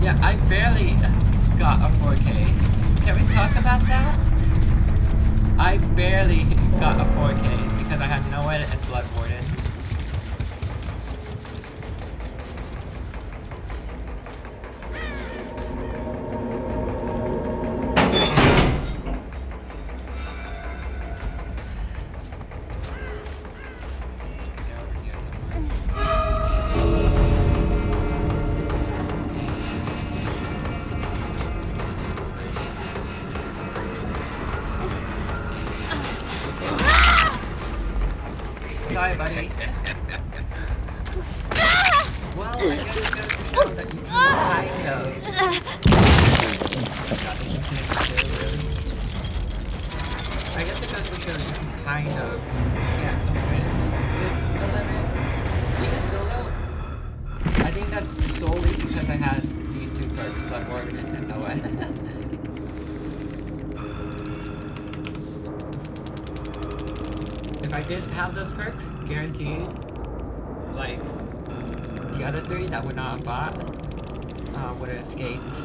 Speaker 1: Yeah, I barely got a 4K. Can we talk about that? I barely got a 4K because I had no edit and Blood Warden. Sorry, buddy. Well, I guess it goes to show that you can kind of. I guess it goes to show that you can kind of. Yeah, the limit. Even solo, I think that's solely because I had these two perks, Blood Warden and ON. If I didn't have those perks, guaranteed, like, the other three that would not have bought, would have escaped.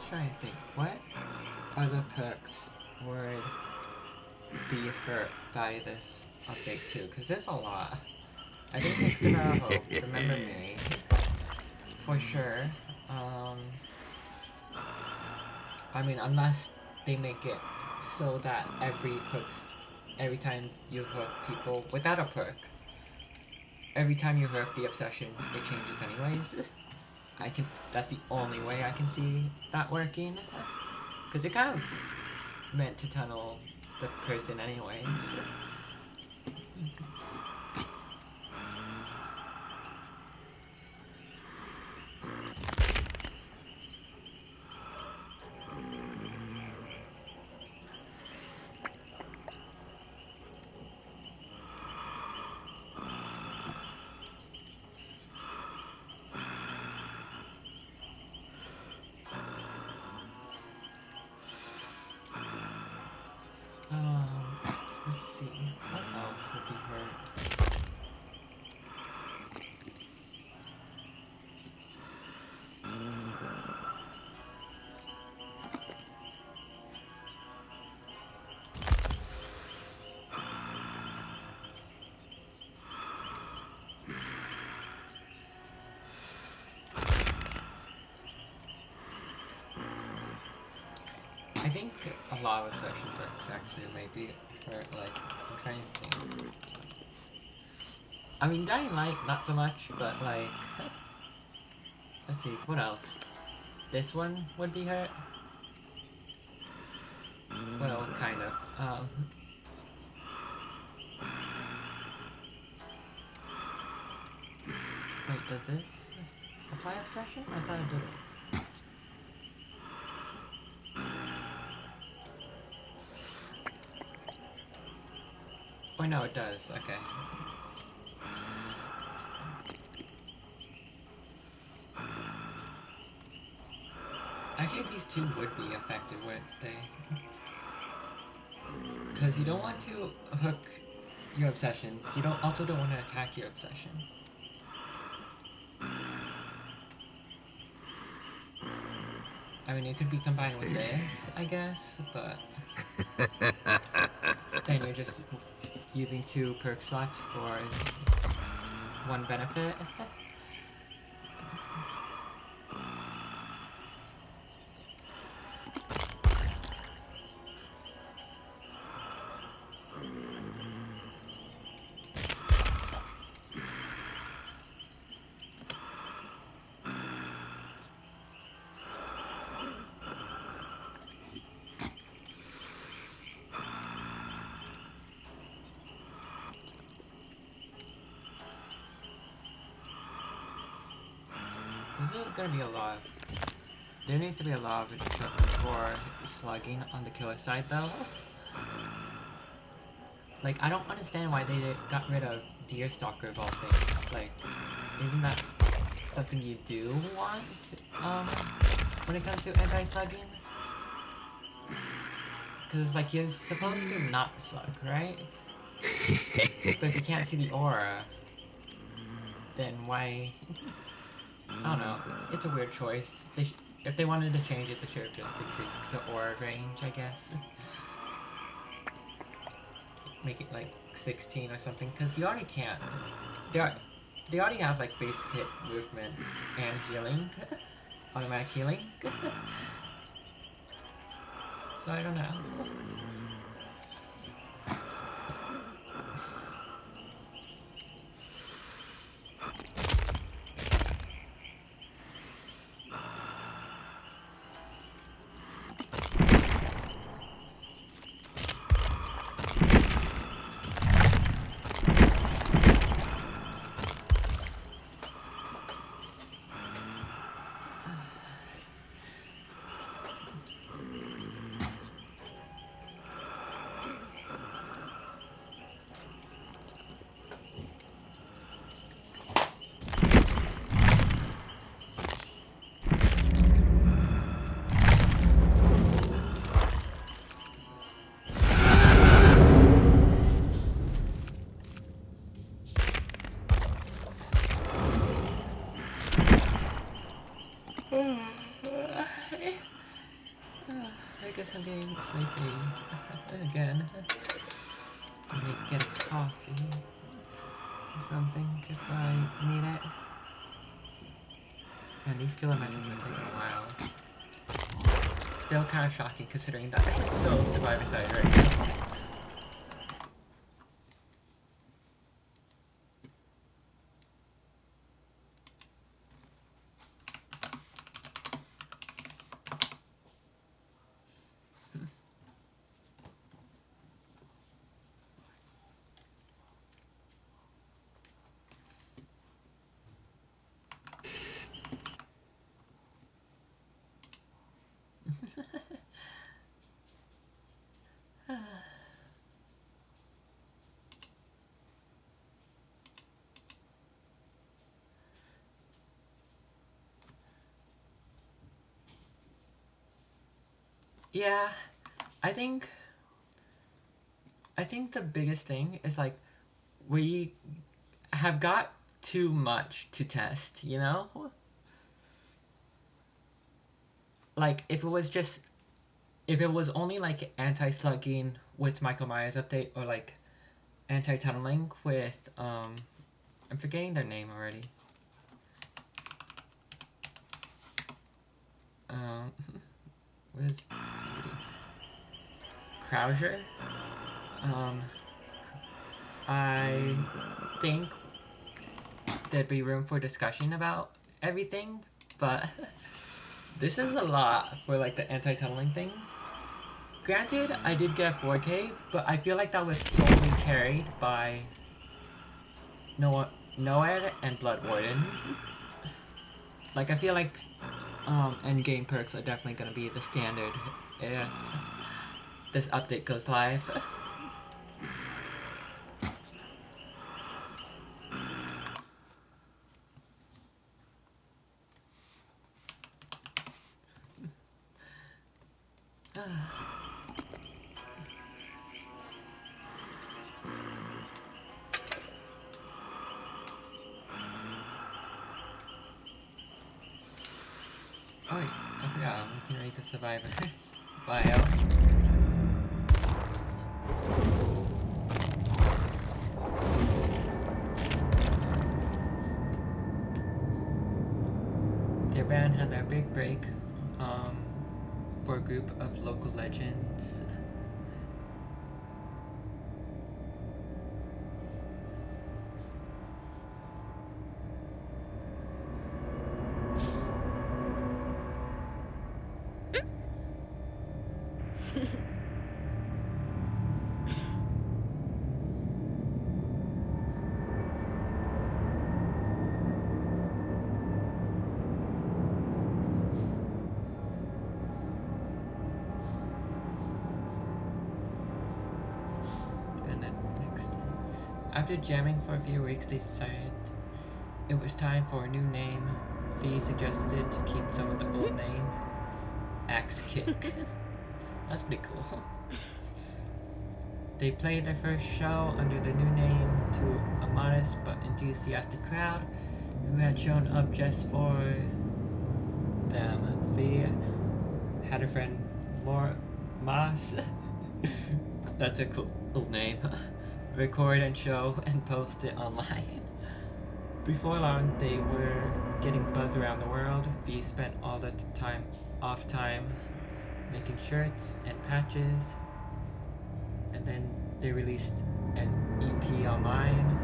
Speaker 1: trying to think. What other perks would be hurt by this update too? Because there's a lot. I think Mix the Barrel Hope, Remember Me, for sure. I mean, unless they make it so that every time you hook people without a perk, every time you hook the obsession, it changes anyways. That's the only way I can see that working. Because you're kind of meant to tunnel the person anyways. Let's see. What else would be hurt? I think a lot of obsession perks actually maybe hurt, like, I'm trying to think. I mean, Dying Light, not so much, but like, let's see, what else? This one would be hurt? Well, kind of. Wait, does this apply obsession? I thought it did it. Oh no, it does, okay. Actually, these two would be effective, wouldn't they? Because you don't want to hook your obsession. You also don't want to attack your obsession. I mean, it could be combined with this, I guess, but then you're just using 2 perk slots for 1 benefit. This is gonna be a lot. There needs to be a lot of adjustments for slugging on the killer side, though. Like, I don't understand why they got rid of Deerstalker of all things. Like, isn't that something you do want, when it comes to anti-slugging? Because it's like, you're supposed to not slug, right? But if you can't see the aura, then why... I don't know. It's a weird choice. If they wanted to change it, they should have just increased the aura range, I guess. Make it like 16 or something, because you already can't. They already have like base hit movement and healing, automatic healing. So I don't know. guess I'm getting sleepy again. I may get a coffee or something if I need it. And these kilometers are taking a while. Still kind of shocking considering that it's still Survivor side right now. Yeah, I think the biggest thing is like we have got too much to test, you know? Like if it was only like anti-slugging with Michael Myers update or like anti-tunneling with I'm forgetting their name already. What is Kasure? I think there'd be room for discussion about everything, but this is a lot for like the anti-tunneling thing. Granted, I did get 4K, but I feel like that was solely carried by Noed and Blood Warden. Like I feel like endgame perks are definitely gonna be the standard if this update goes live. Oh, I forgot, we can read the survivor's bio. Their band had their big break for a group of local legends. After jamming for a few weeks, they decided it was time for a new name. Fee suggested to keep some of the old name, Axe Kick. That's pretty cool. They played their first show under the new name to a modest but enthusiastic crowd who had shown up just for them. Fee had a friend, Moss. That's a cool name. Record and show and post it online. Before long, they were getting buzz around the world. V spent all the off time making shirts and patches, and then they released an EP online.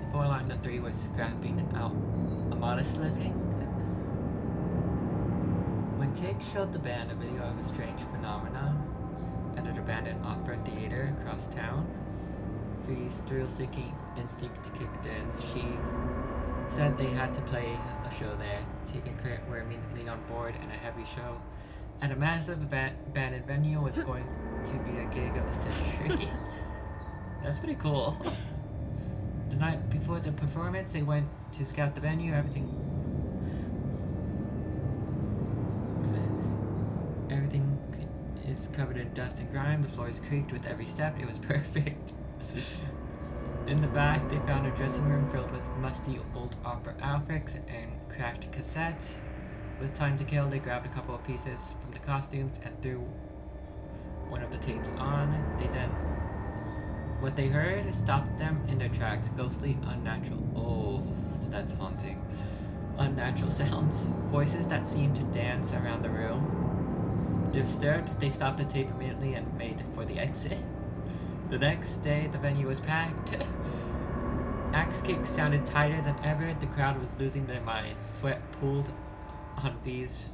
Speaker 1: Before long, the three was scrapping out a modest living. When Tig showed the band a video of a strange phenomenon at an abandoned opera theater across town, Fee's thrill-seeking instinct kicked in. She said they had to play a show there. Tig and Kurt were immediately on board, and a heavy show at a massive abandoned venue was going to be a gig of the century. That's pretty cool. The night before the performance, they went to scout the venue. Everything is covered in dust and grime. The floors creaked with every step. It was perfect. In the back, they found a dressing room filled with musty old opera outfits and cracked cassettes. With time to kill, they grabbed a couple of pieces from the costumes and threw one of the tapes on. What they heard stopped them in their tracks. Ghostly, unnatural. Oh, that's haunting. Unnatural sounds. Voices that seemed to dance around the room. Disturbed, they stopped the tape immediately and made for the exit. The next day, the venue was packed. Axe kicks sounded tighter than ever. The crowd was losing their minds. Sweat pooled on V's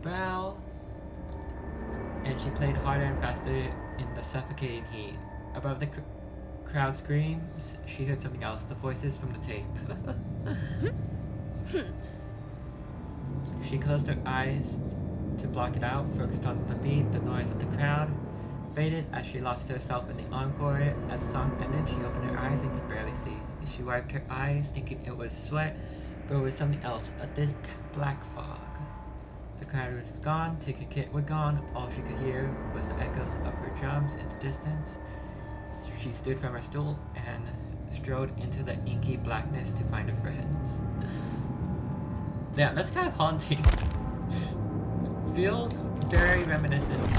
Speaker 1: brow, and she played harder and faster in the suffocating heat. Above the crowd screams, she heard something else, the voices from the tape. She closed her eyes to block it out, focused on the beat. The noise of the crowd faded as she lost herself in the encore. As the song ended, she opened her eyes and could barely see. She wiped her eyes, thinking it was sweat, but it was something else, a thick black fog. The crowd was gone, ticket kit were gone. All she could hear was the echoes of her drums in the distance. She stood from her stool and strode into the inky blackness to find her friends. Yeah, that's kind of haunting. Feels very reminiscent of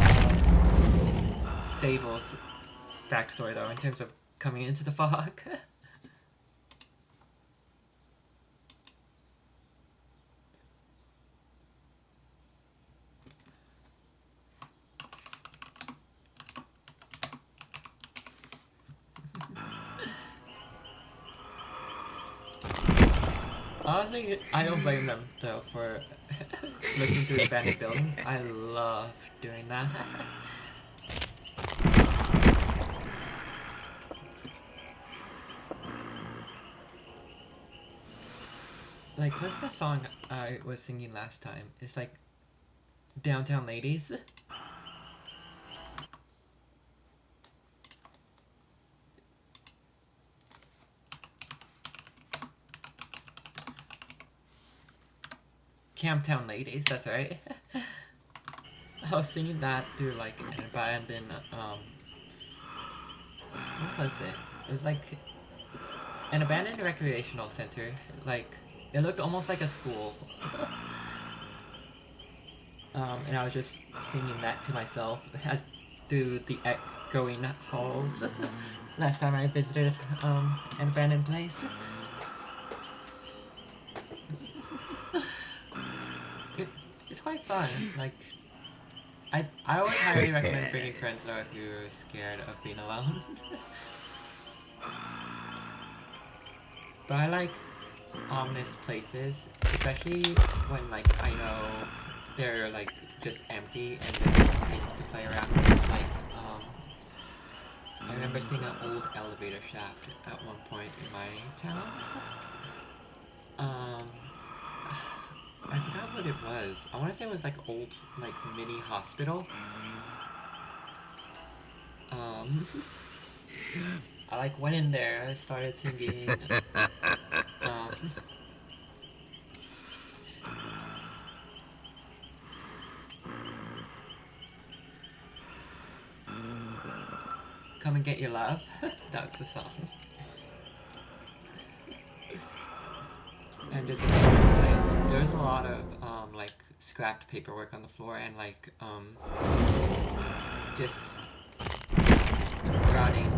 Speaker 1: Sable's backstory, though, in terms of coming into the fog. Honestly, I don't blame them, though, for looking through abandoned buildings. I love doing that. Like, what's the song I was singing last time? It's like Downtown Ladies. Camptown Ladies, that's right. I was singing that through like an abandoned, what was it? It was like an abandoned recreational center. Like, it looked almost like a school. And I was just singing that to myself as through the echoing halls. Last time I visited an abandoned place. It's quite fun. Like, I would highly recommend bringing friends though if you're scared of being alone. But I like ominous places, especially when like I know they're like just empty and there's things to play around with. Like I remember seeing an old elevator shaft at one point in my town. I forgot what it was. I want to say it was like old, like mini hospital. I like went in there, started singing. Come and Get Your Love. That's the song. And just in a place, there's a lot of like scrapped paperwork on the floor and like just rotting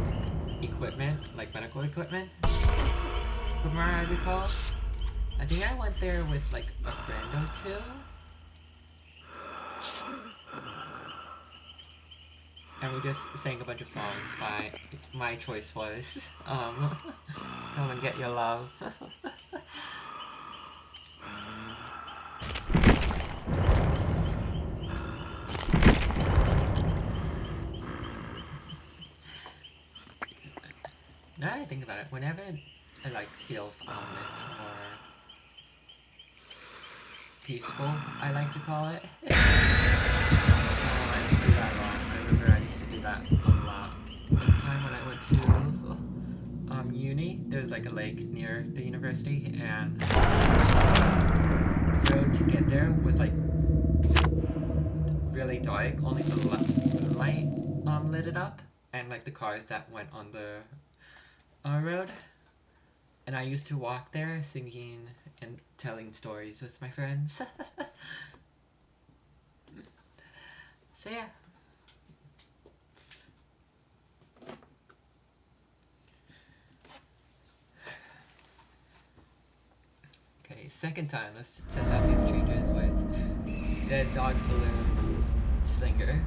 Speaker 1: equipment, like medical equipment. From where I recall, I think I went there with like a friend or two. And we just sang a bunch of songs. My choice was Come and Get Your Love. Now that I think about it, whenever it like feels ominous or peaceful, I like to call it. I didn't do that wrong. I remember I used to do that a lot. At the time when I went to uni, there's like a lake near the university, and the road to get there was like really dark. Only the light lit it up, and like the cars that went on the road. And I used to walk there singing and telling stories with my friends. So yeah. Okay, second time, let's test out these changes with Dead Dog Saloon Slinger.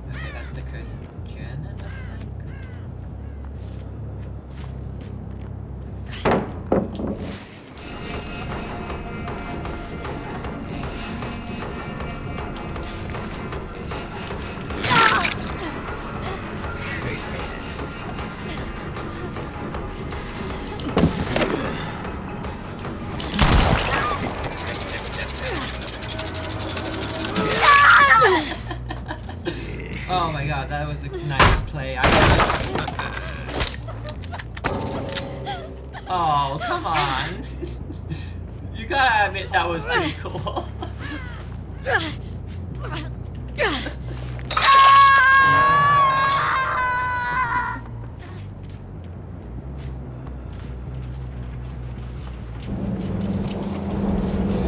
Speaker 1: Okay, that's the Christian, I think. Oh my god, that was a nice play. Oh, come on. You gotta admit that was pretty cool.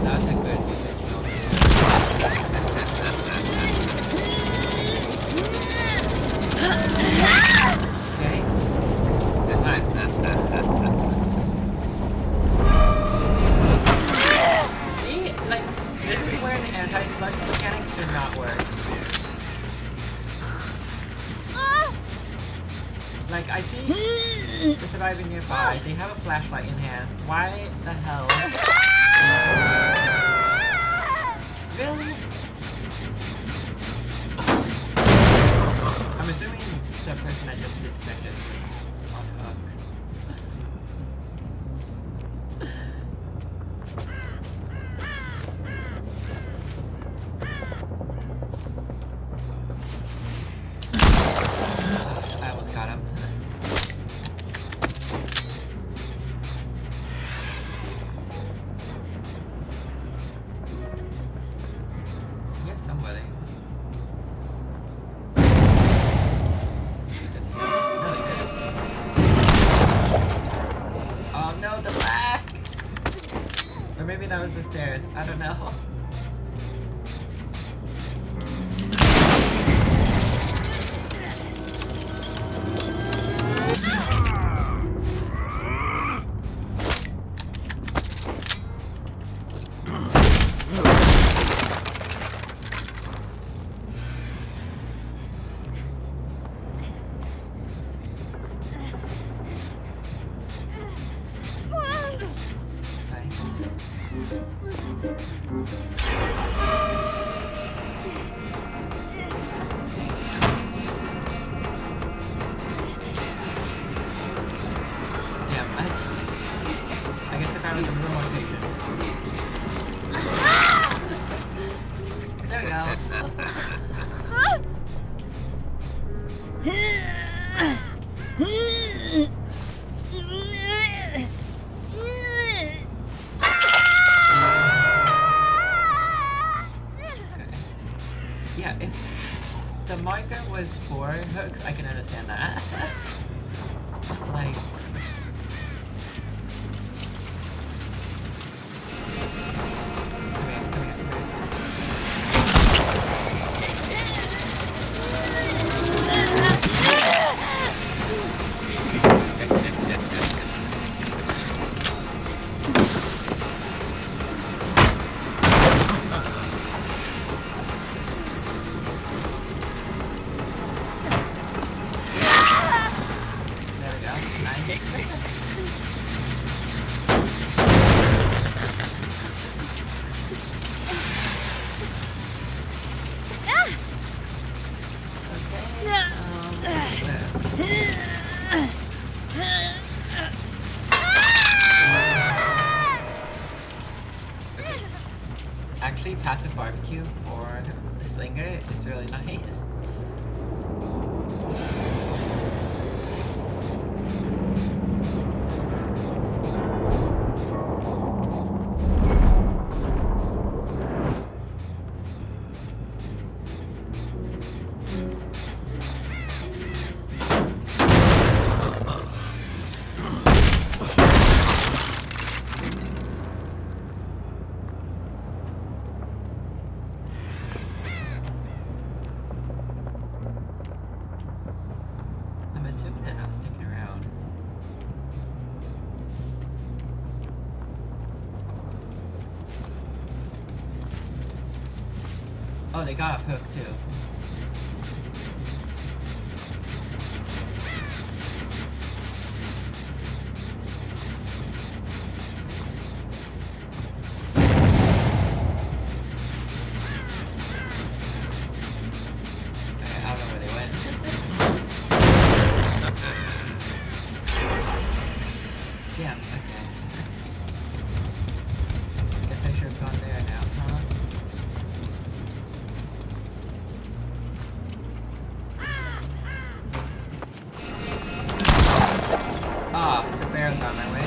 Speaker 1: That's a good user spell. Okay. Alright. See? Like, this is where an anti-slug mechanic should not work. Like, I see the survivor nearby, they have a flashlight in hand. Why the hell? Really? I'm assuming the person that just disconnected was on the hook. I almost got him. Here's somebody. Oh no, the lag! Or maybe that was the stairs. I don't know. I guess if I was a little more patient. There we go. Okay. Yeah, if the marker was 4 hooks, I can understand that. Like... Actually, passive barbecue for the slinger is really nice. Oh, they got a hook too. Okay, I don't know where they went. Damn, okay. Guess I should have gone there now, huh? Ah, the bear got my way.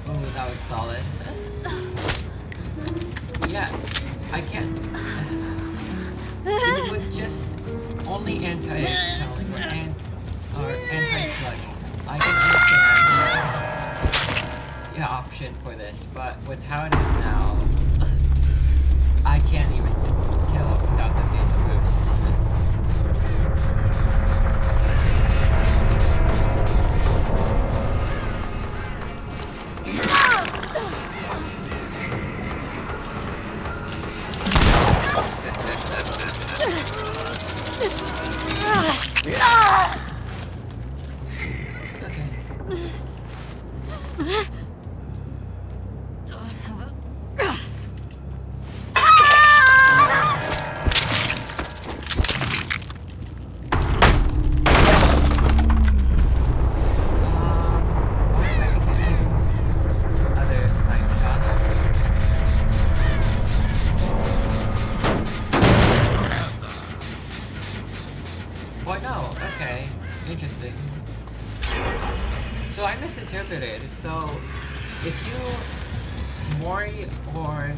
Speaker 1: Oh, that was solid. Yeah, I can't. With just only anti-tunneling or anti-slugging, I can understand the option for this, but with how it is now, I can't even kill him without them getting a boost. Oh no, okay, interesting. So I misinterpreted, so if you mori or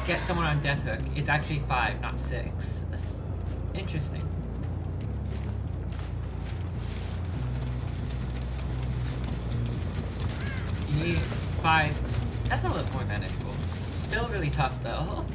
Speaker 1: get someone on death hook, it's actually 5, not 6. Interesting. You need 5, that's a little more manageable. Still really tough though.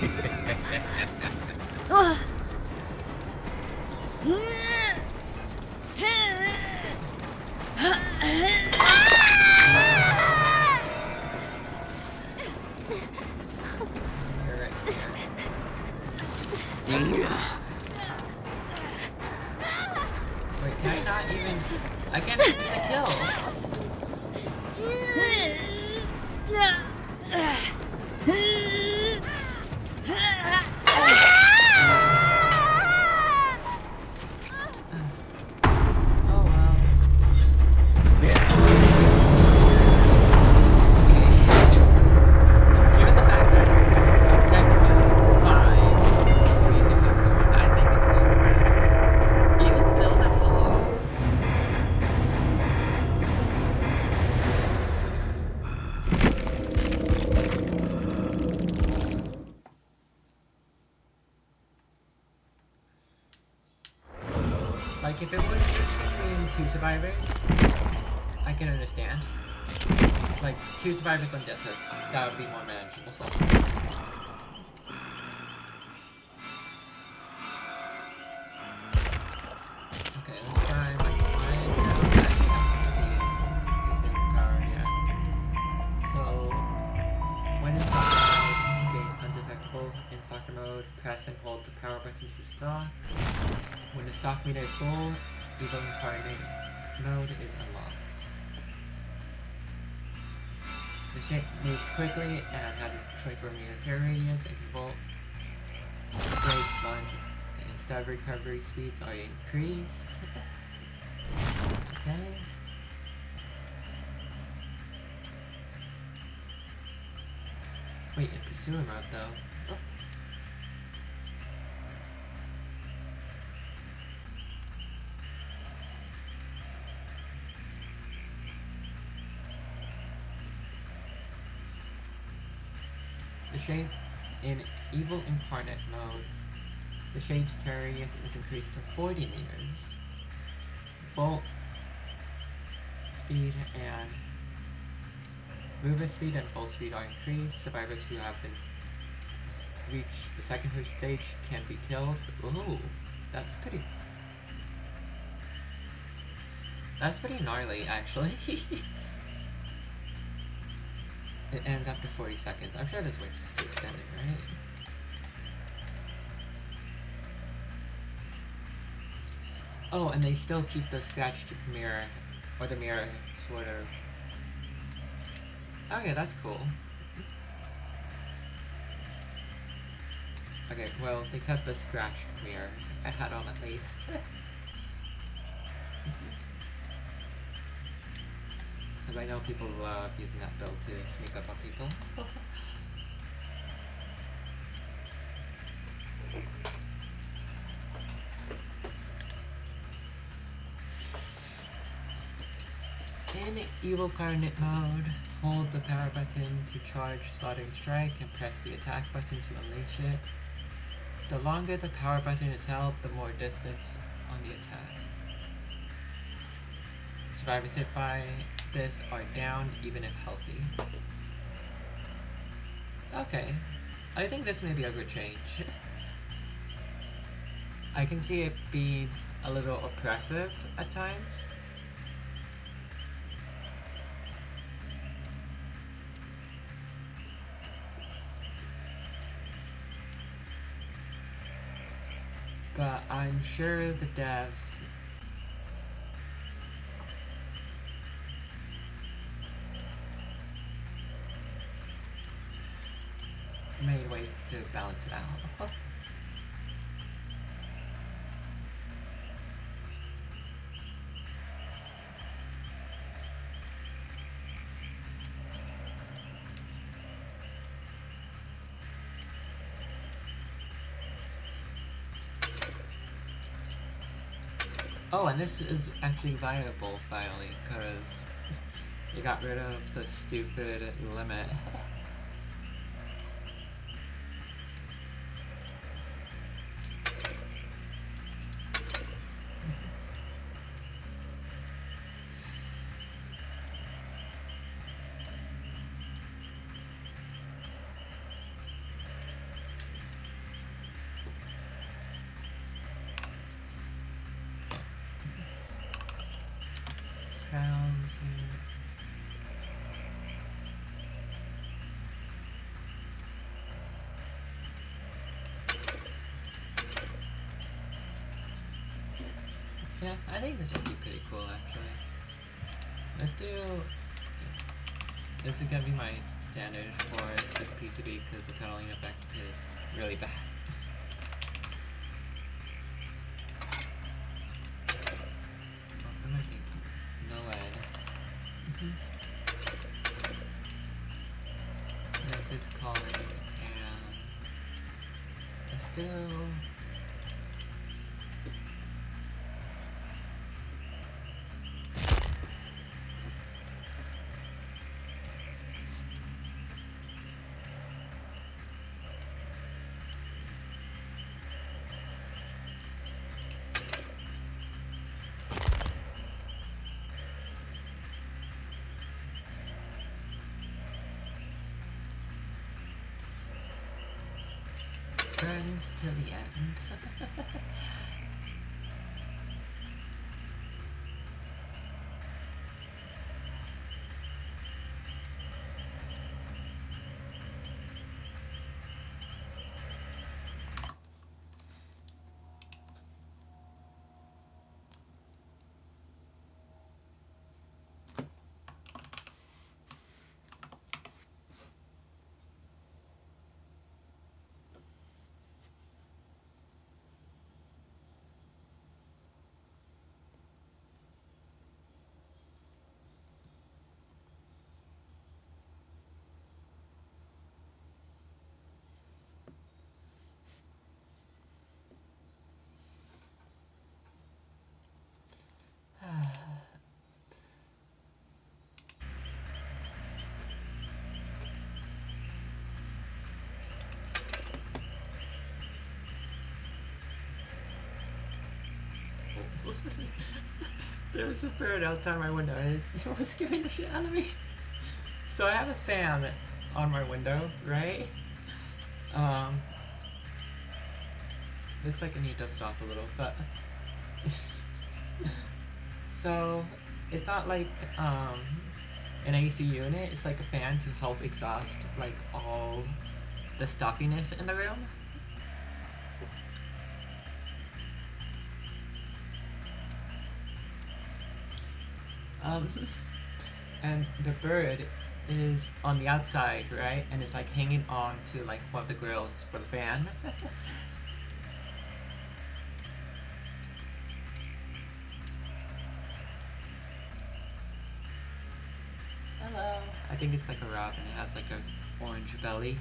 Speaker 1: You're right here. Wait, can I not even... I can't even get a kill! Oh well. Given the fact that it's technically fine where you can hit someone, I think it's good. Even still, that's a lot. Like, if it was just between 2 survivors, I can understand. Like, 2 survivors on death hit, that would be more manageable. Okay, let's try my power, yeah. So, when in stock mode, gain undetectable. In stock mode, press and hold the power button to stock. When the stock meter is full, Evil Incarnate mode is unlocked. The shape moves quickly and has a 24-meter tear radius and can vault. Blade plunge and stab recovery speeds are increased. Okay. Wait, in pursuer mode though. Oh. The shape in Evil Incarnate mode, the shape's tear radius is increased to 40 meters. Volt speed and mover speed and volt speed are increased. Survivors who have been reached the second stage can be killed. Ooh, that's pretty gnarly, actually. It ends after 40 seconds. I'm sure this way just to extend it, right? Oh, and they still keep the scratched mirror, or the mirror sort of. Okay, that's cool. Okay, well, they kept the scratched mirror I had on at least. Because I know people love using that build to sneak up on people. In Evil Incarnate mode, hold the power button to charge Slaughtering Strike and press the attack button to unleash it. The longer the power button is held, the more distance on the attack. Survivors hit by this are down even if healthy. Okay, I think this may be a good change. I can see it being a little oppressive at times. But I'm sure the devs made ways to balance it out. Oh, and this is actually viable finally, because you got rid of the stupid limit. closer. Yeah, I think this would be pretty cool actually. Let's do... This is gonna be my standard for this PCB because the tunneling effect is really bad. What am I thinking? No lead. This is calling and let's do... Friends to the end. There was a bird outside my window and it was scaring the shit out of me. So I have a fan on my window, right? Looks like I need to dust it off a little, but so it's not like an AC unit, it's like a fan to help exhaust like all the stuffiness in the room. And the bird is on the outside, right? And it's like hanging on to like one of the grills for the fan. Hello. I think it's like a robin. It has like a orange belly.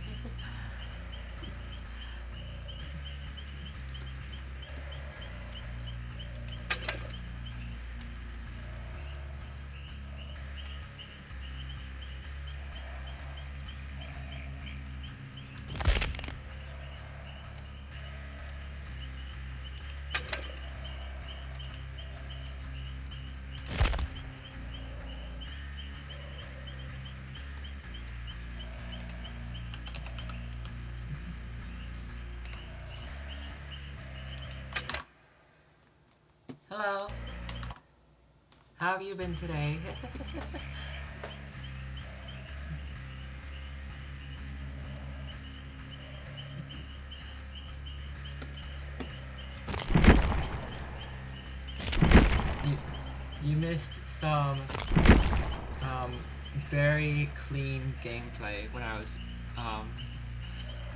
Speaker 1: Hello. How have you been today? you missed some very clean gameplay when I was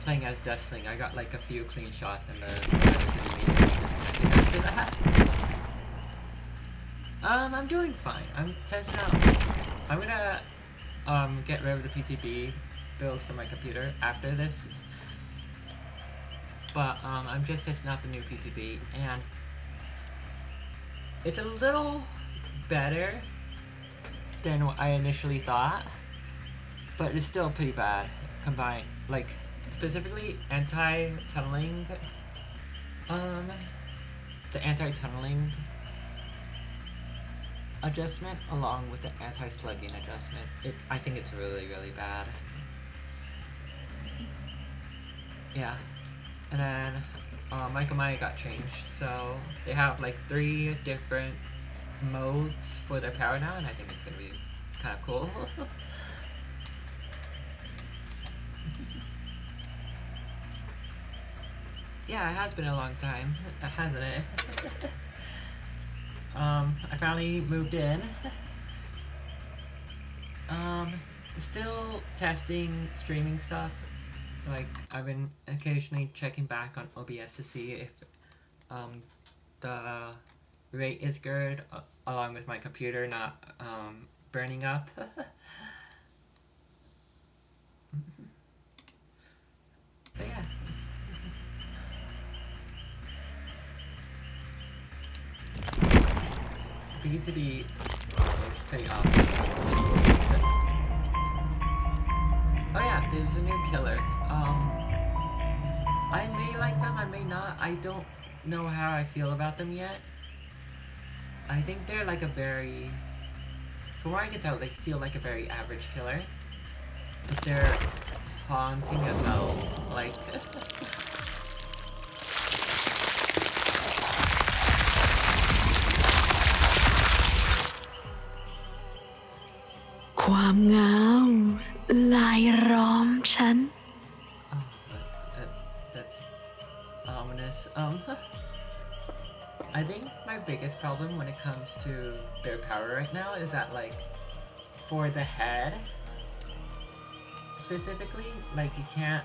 Speaker 1: playing as Destling. I got like a few clean shots and so I just immediately disconnected after that. I'm doing fine. I'm testing out. I'm gonna get rid of the PTB build for my computer after this. But I'm just testing out the new PTB and it's a little better than what I initially thought, but it's still pretty bad combined, like specifically anti-tunneling, the anti-tunneling adjustment along with the anti-slugging adjustment. I think it's really, really bad. Yeah. And then Michael Maya got changed, so they have like 3 different modes for their power now, and I think it's gonna be kind of cool. Yeah, it has been a long time, hasn't it? I finally moved in. Still testing streaming stuff. Like, I've been occasionally checking back on OBS to see if the rate is good, along with my computer not burning up. But yeah. PTB is pretty obvious. Oh yeah, there's a new killer. I may like them, I may not. I don't know how I feel about them yet. I think they're like a very... From what I can tell, they feel like a very average killer. But they're haunting as hell. Like...
Speaker 2: ความงามลายล้อมฉัน
Speaker 1: Oh, that's ominous. I think my biggest problem when it comes to their power right now is that, like, for the head, specifically, like, you can't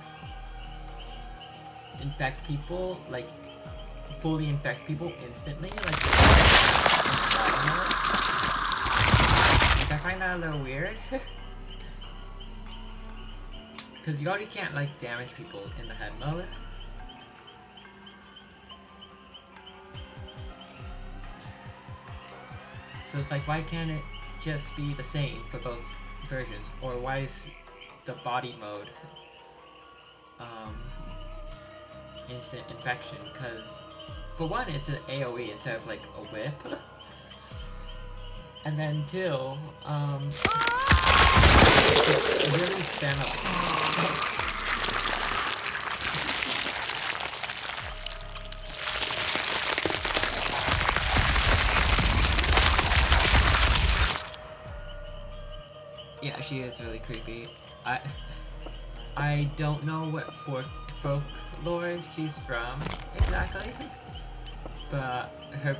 Speaker 1: infect people, like, fully infect people instantly, like, I find that a little weird. Because you already can't, like, damage people in the head mode. So it's like, why can't it just be the same for both versions? Or why is the body mode instant infection? Because for one, it's an AoE instead of like a whip. And then two, it's really spammable. Yeah, she is really creepy. I don't know what folklore she's from exactly, but her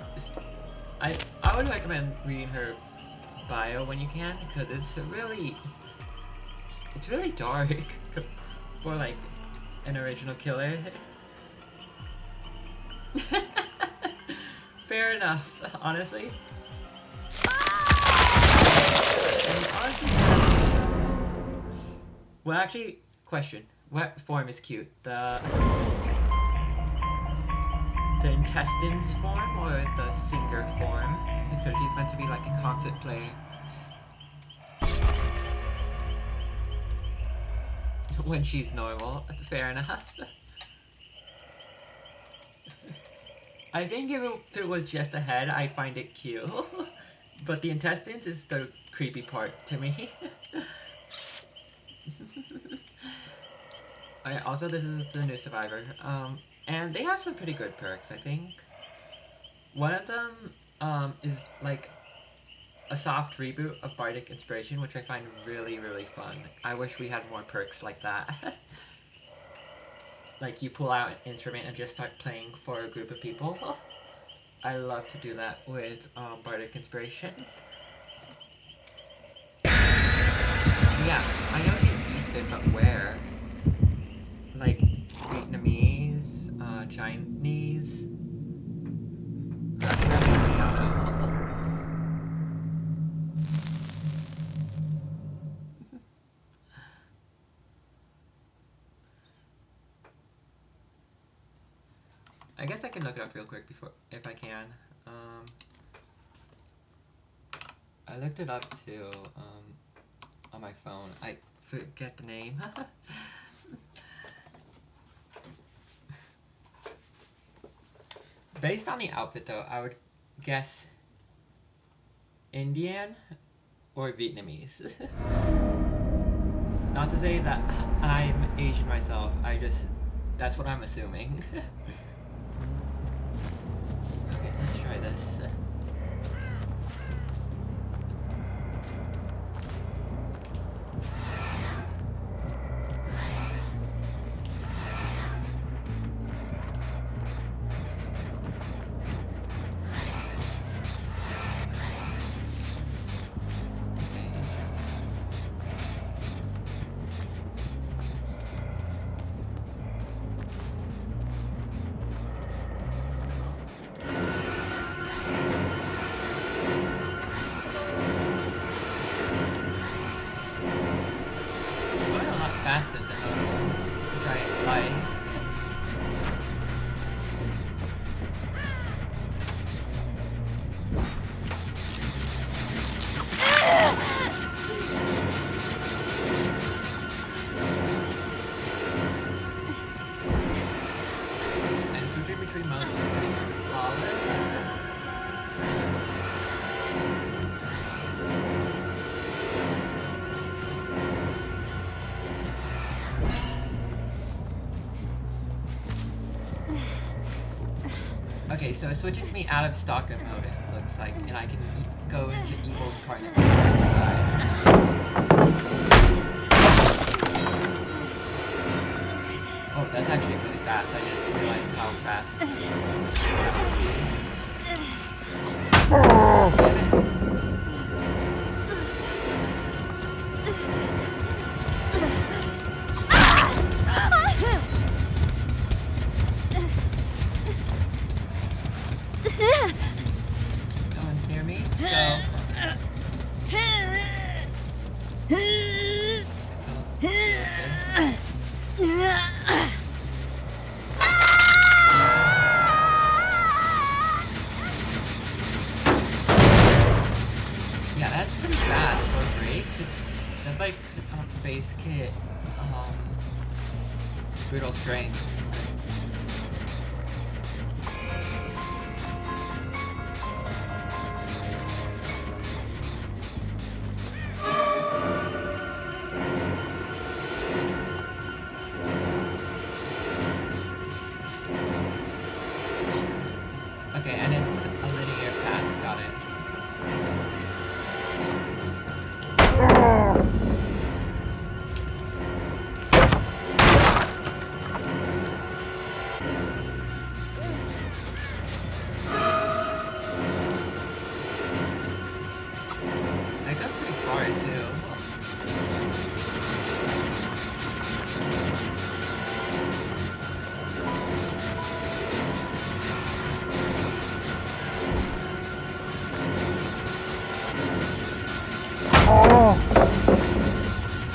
Speaker 1: I would recommend reading her bio when you can, because it's really dark for like an original killer. Fair enough, honestly. Well, actually, question: what form is cute? The intestines form or the singer form? Because she's meant to be like a concert player. When she's normal, fair enough. I think if it was just a head, I'd find it cute. But the intestines is the creepy part to me. Also, this is the new Survivor. And they have some pretty good perks, I think. One of them is like a soft reboot of Bardic Inspiration, which I find really, really fun. I wish we had more perks like that. Like, you pull out an instrument and just start playing for a group of people. I love to do that with Bardic Inspiration. Yeah, I know she's Eastern, but where? Like, Vietnamese, Chinese? Russian? I don't know. I guess I can look it up real quick if I can. I looked it up too, on my phone. I forget the name. Based on the outfit though, I would guess Indian or Vietnamese. Not to say that I'm Asian myself, that's what I'm assuming. Okay, let's try this. 3 modes are pretty flawless. Okay, so it switches me out of stalker mode, it looks like, and I can go into evil incarnate. Oh, that's actually really fast. I didn't realize how fast that would be. Damn it. No one's near me, so... Yeah, that's pretty fast for a break. That's like base kit, brutal strength. Okay, and it's a linear path, got it. That goes pretty far too.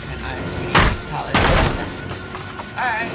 Speaker 1: And I'm eating these pallets. Alright.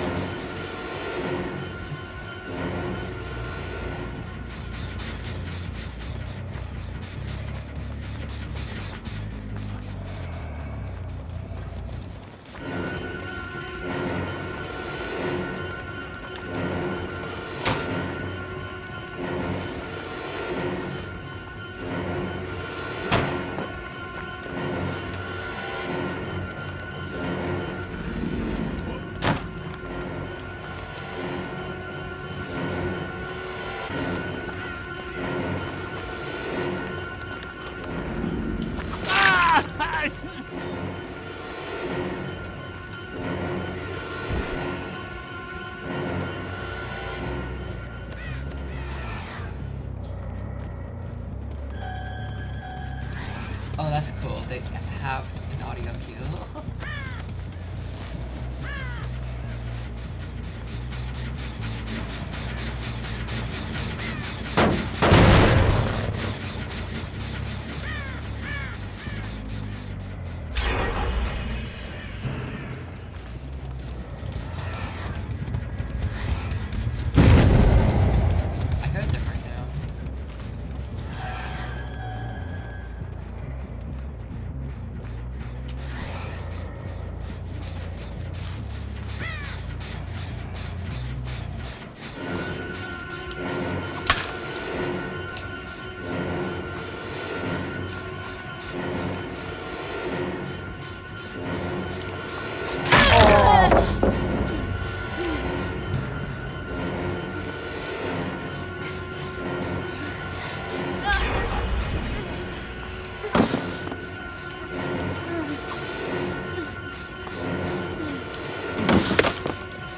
Speaker 1: Oh, that's cool. They have an audio cue. I heard them right now.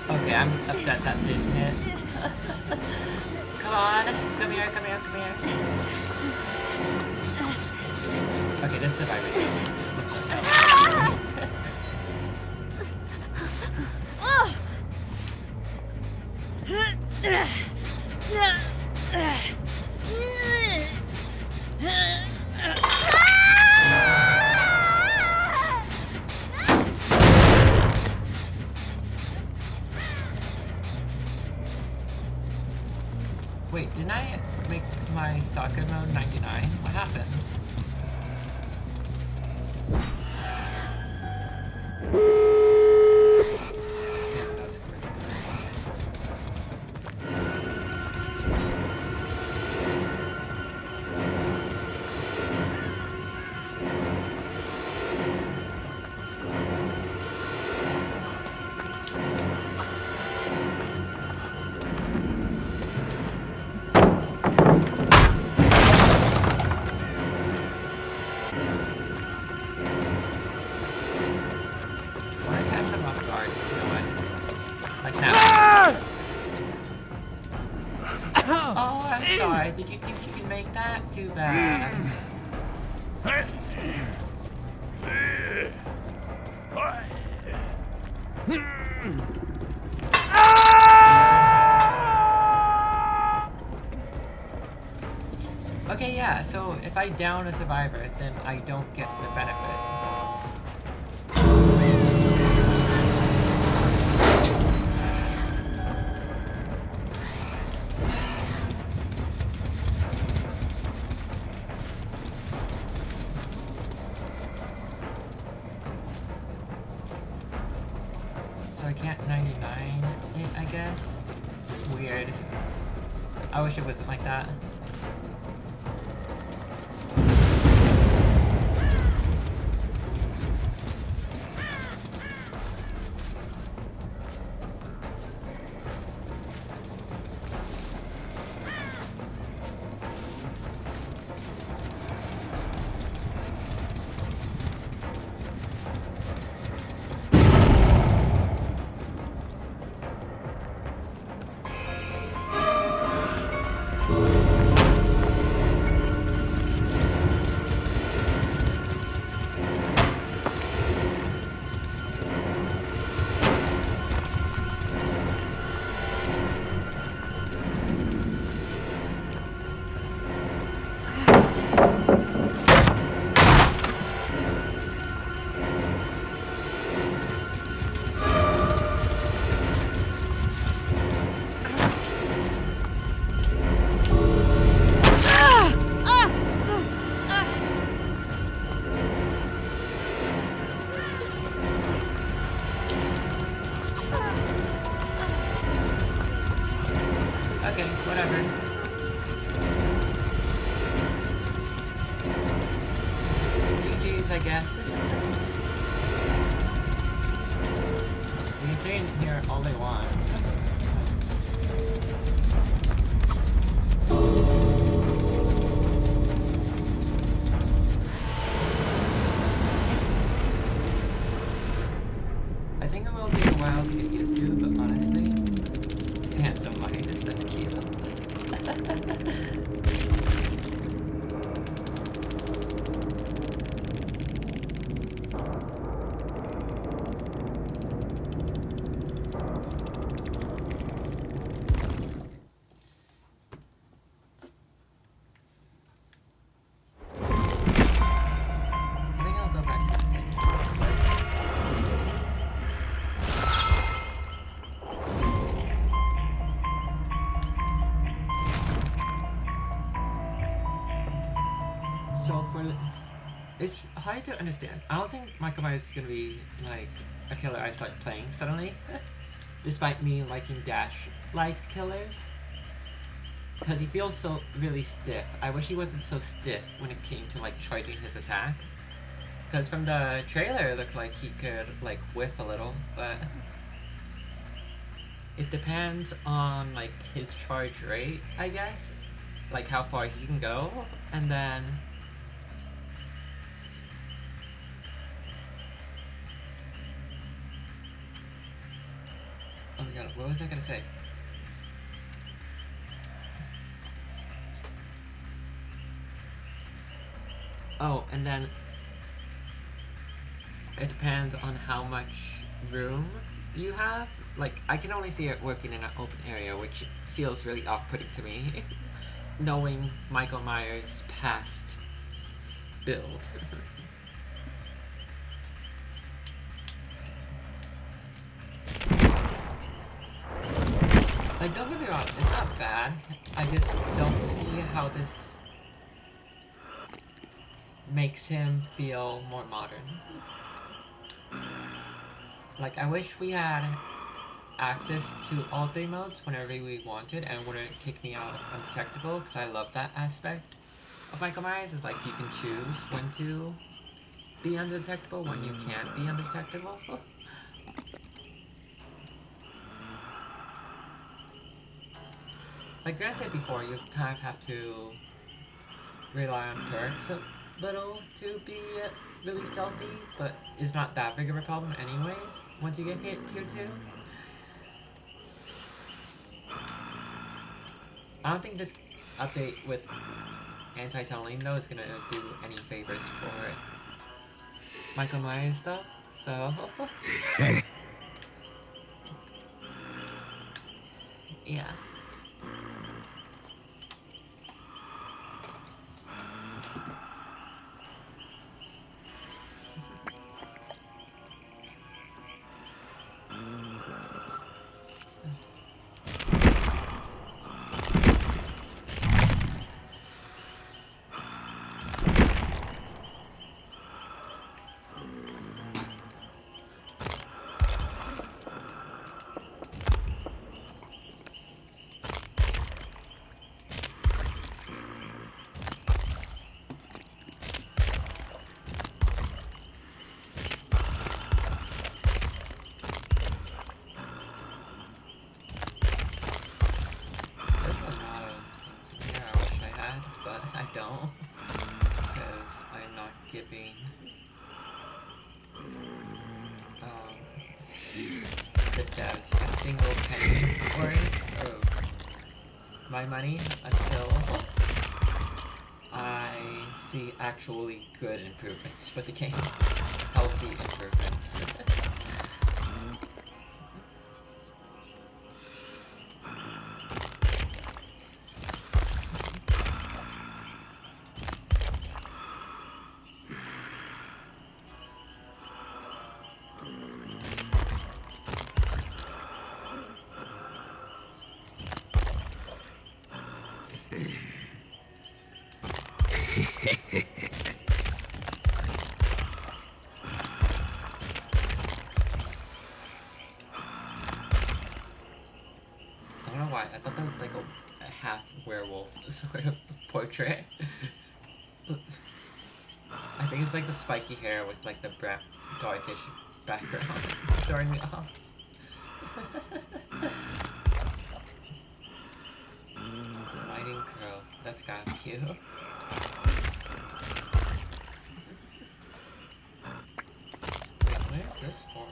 Speaker 1: Okay, I'm upset that didn't hit. Come on, come here, come here, come here. Okay, this survivor is. Wait, didn't I make my stalker mode 99? What happened? Yeah, that was quick. Oh, I'm sorry. Did you think you could make that? Too bad. Okay, yeah, so if I down a survivor, then I don't get the benefit. So I can't 99 it, I guess? It's weird. I wish it wasn't like that. Okay, whatever. GG's, I guess. You can stay in here all they want. I think it will take a while to get used to, but honestly, handsome Midas, that's cute. I think I'll go back to sleep. So for it's hard to understand. I don't think Michael Myers is gonna be like a killer I start playing suddenly, despite me liking Dash-like killers, because he feels so really stiff. I wish he wasn't so stiff when it came to like charging his attack, because from the trailer it looked like he could like whiff a little, but it depends on like his charge rate, I guess, like how far he can go, and then oh my god, what was I gonna say? Oh, and then it depends on how much room you have. Like, I can only see it working in an open area, which feels really off-putting to me, knowing Michael Myers' past build. Like, don't get me wrong, it's not bad. I just don't see how this makes him feel more modern. Like, I wish we had access to all 3 modes whenever we wanted and wouldn't kick me out of undetectable, because I love that aspect of Michael Myers. Is like you can choose when to be undetectable, when you can't be undetectable. Like granted, before you kind of have to rely on perks a little to be really stealthy, but it's not that big of a problem anyways once you get hit tier 2. I don't think this update with anti-tunneling though is gonna do any favors for Michael Myers though. So yeah. This was not a scenario I wish I had, but I don't. Because I'm not giving the devs a single penny worth of my money until I see actually good improvements for the game. Healthy improvements. I don't know why, I thought that was like a half werewolf sort of portrait. I think it's like the spiky hair with like the darkish background throwing me off. Mighty Crow, that's kind of cute. Wait, what is this for?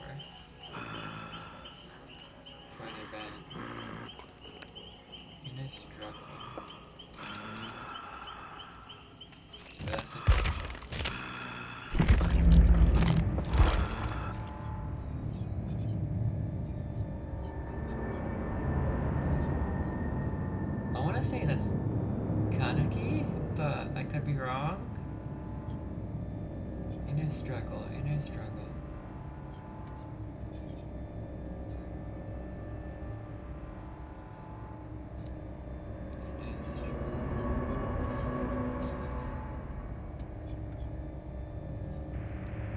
Speaker 1: For an event. In a struggle. But that's okay. I want to say that's Kaneki, but I could be wrong. Inner struggle, inner struggle. Inner struggle.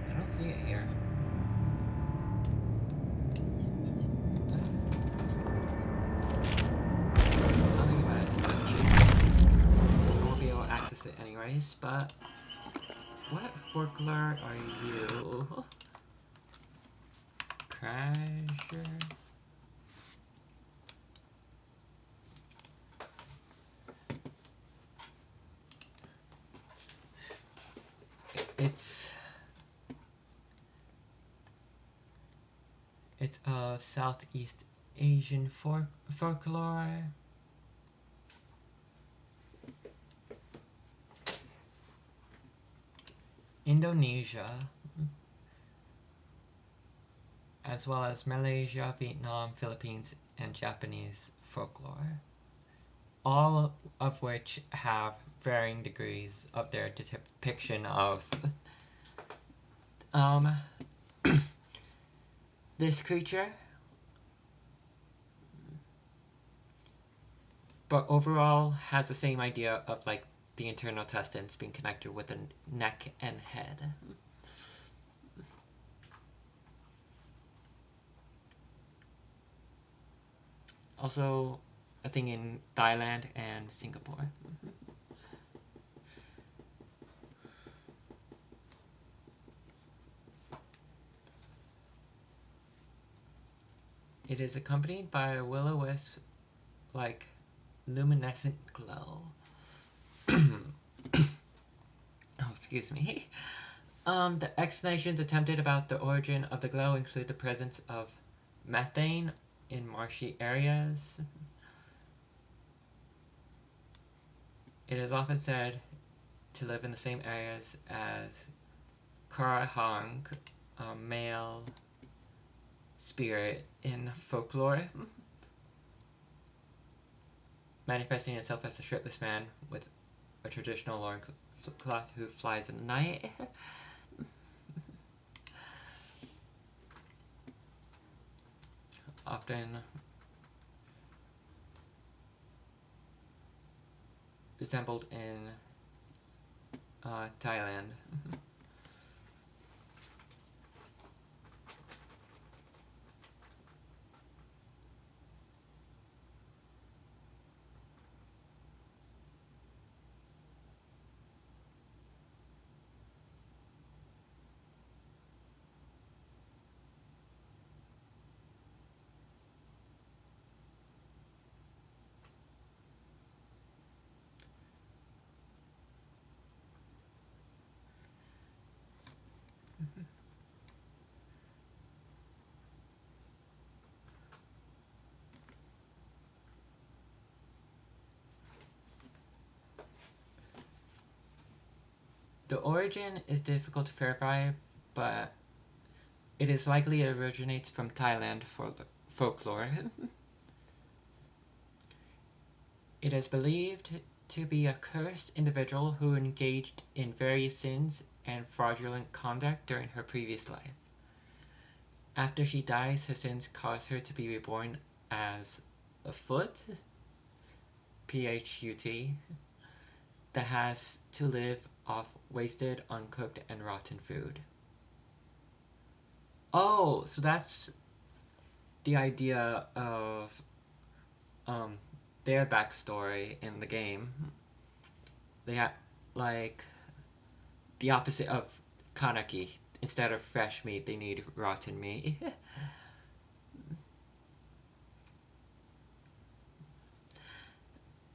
Speaker 1: I don't see it here. I'll think about it as much. I won't be able to access it anyways, but what folklore are you? Kasure? It's of Southeast Asian folklore. Indonesia, as well as Malaysia, Vietnam, Philippines, and Japanese folklore, all of which have varying degrees of their depiction of this creature, but overall has the same idea of like the internal intestines being connected with the neck and head. Also a thing in Thailand and Singapore. It is accompanied by a will-o-wisp like luminescent glow. Oh, excuse me. The explanations attempted about the origin of the glow include the presence of methane in marshy areas, It is often said to live in the same areas as Karahang, a male spirit in folklore, manifesting itself as a shirtless man with a traditional loincloth who flies in the night. Often resembled in Thailand. The origin is difficult to verify, but it is likely it originates from Thailand folklore. It is believed to be a cursed individual who engaged in various sins and fraudulent conduct during her previous life. After she dies, her sins cause her to be reborn as a foot, P-H-U-T, that has to live off wasted, uncooked, and rotten food. Oh, so that's the idea of their backstory in the game. They have, like, the opposite of Kaneki. Instead of fresh meat, they need rotten meat.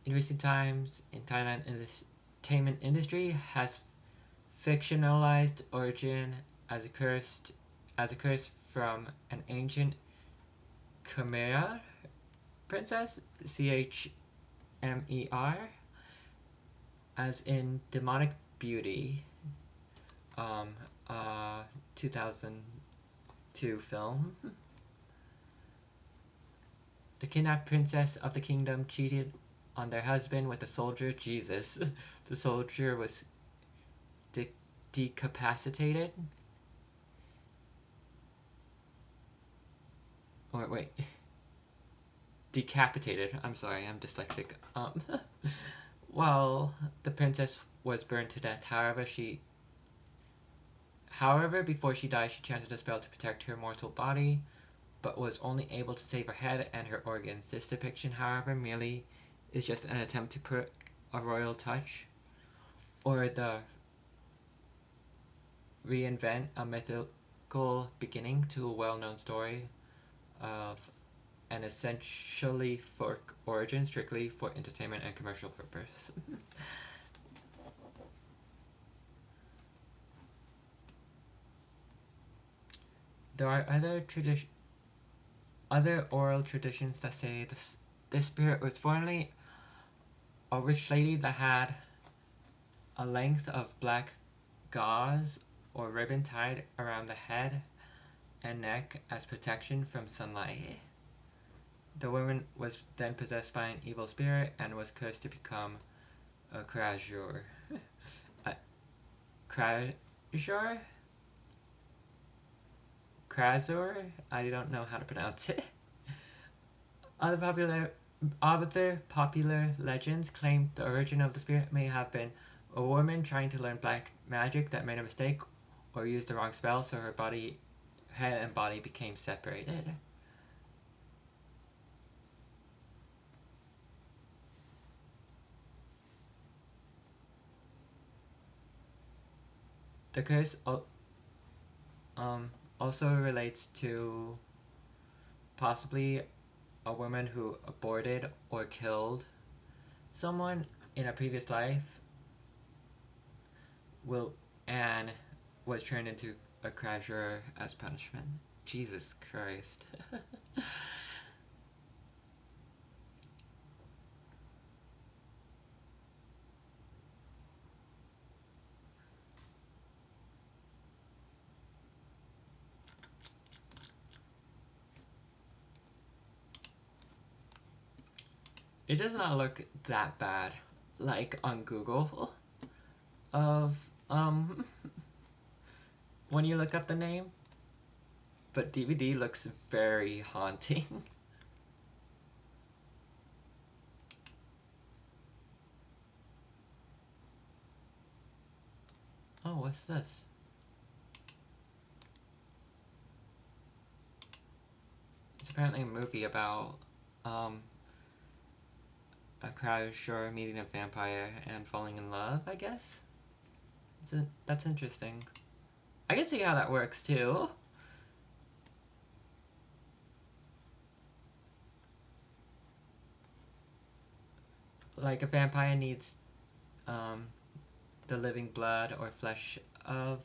Speaker 1: In recent times, in Thailand, entertainment industry has fictionalized origin as a curse from an ancient Khmer princess, Chmer, as in Demonic Beauty, 2002 film. The kidnapped princess of the kingdom cheated on their husband with a soldier, Jesus. The soldier was decapitated. Or wait. Decapitated. I'm sorry, I'm dyslexic. Well, the princess was burned to death. However, before she died, she chanted a spell to protect her mortal body, but was only able to save her head and her organs. This depiction, however, merely is just an attempt to put a royal touch, or the reinvent a mythical beginning to a well-known story of an essentially folk origin strictly for entertainment and commercial purpose. There are other oral traditions that say this spirit was formerly a rich lady that had a length of black gauze or ribbon tied around the head and neck as protection from sunlight. The woman was then possessed by an evil spirit and was cursed to become a Kasure. Krasor? I don't know how to pronounce it. Other popular legends claim the origin of the spirit may have been a woman trying to learn black magic that made a mistake or used the wrong spell, so her head and body became separated. The curse also relates to possibly a woman who aborted or killed someone in a previous life and was turned into a Kasure as punishment. Jesus Christ. It does not look that bad, like on Google, of, when you look up the name. But DVD looks very haunting. Oh, what's this? It's apparently a movie about, a Kasure meeting a vampire and falling in love, I guess? That's interesting. I can see how that works, too. Like, a vampire needs, the living blood or flesh of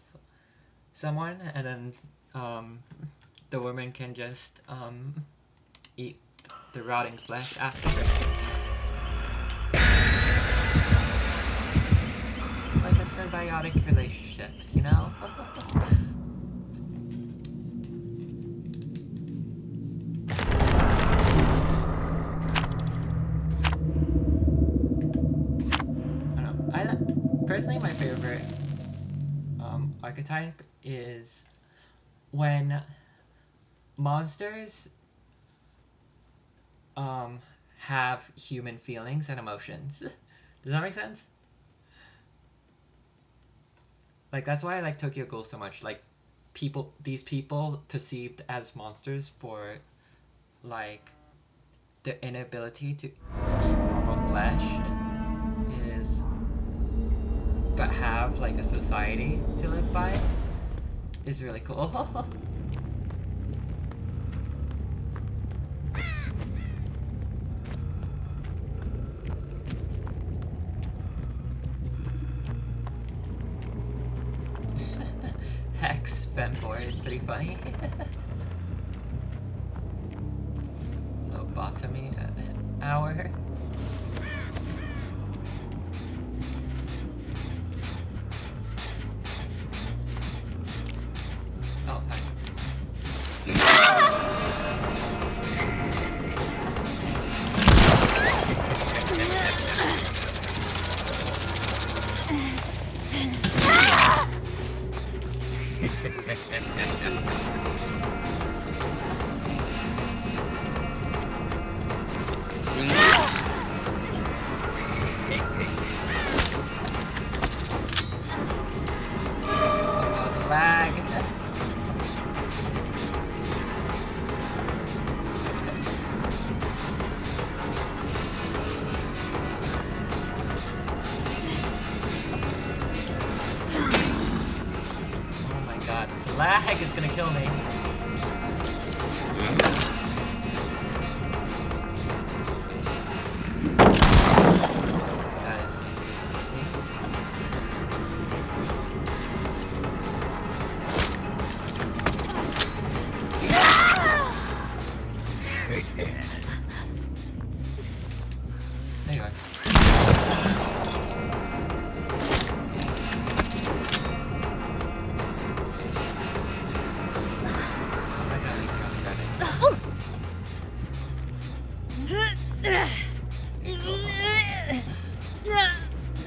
Speaker 1: someone, and then, the woman can just, eat the rotting flesh after. It's like a symbiotic relationship, you know? Personally, my favorite archetype is when monsters have human feelings and emotions. Does that make sense? Like, that's why I like Tokyo Ghoul so much. Like, these people perceived as monsters for, like, their inability to eat normal flesh but have, like, a society to live by is really cool. Hex Femboy is pretty funny. Lobotomy hour. Oh, hi. Lag is gonna kill me. That is disappointing. There you are.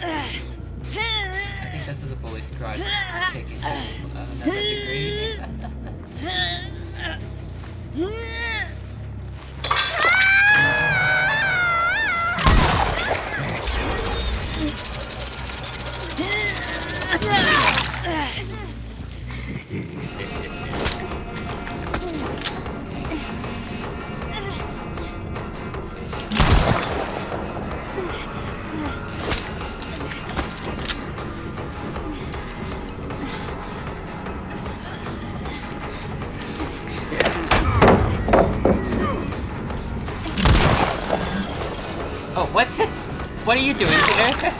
Speaker 1: I think this is a bully squad taking to another degree. Oh, what? What are you doing here?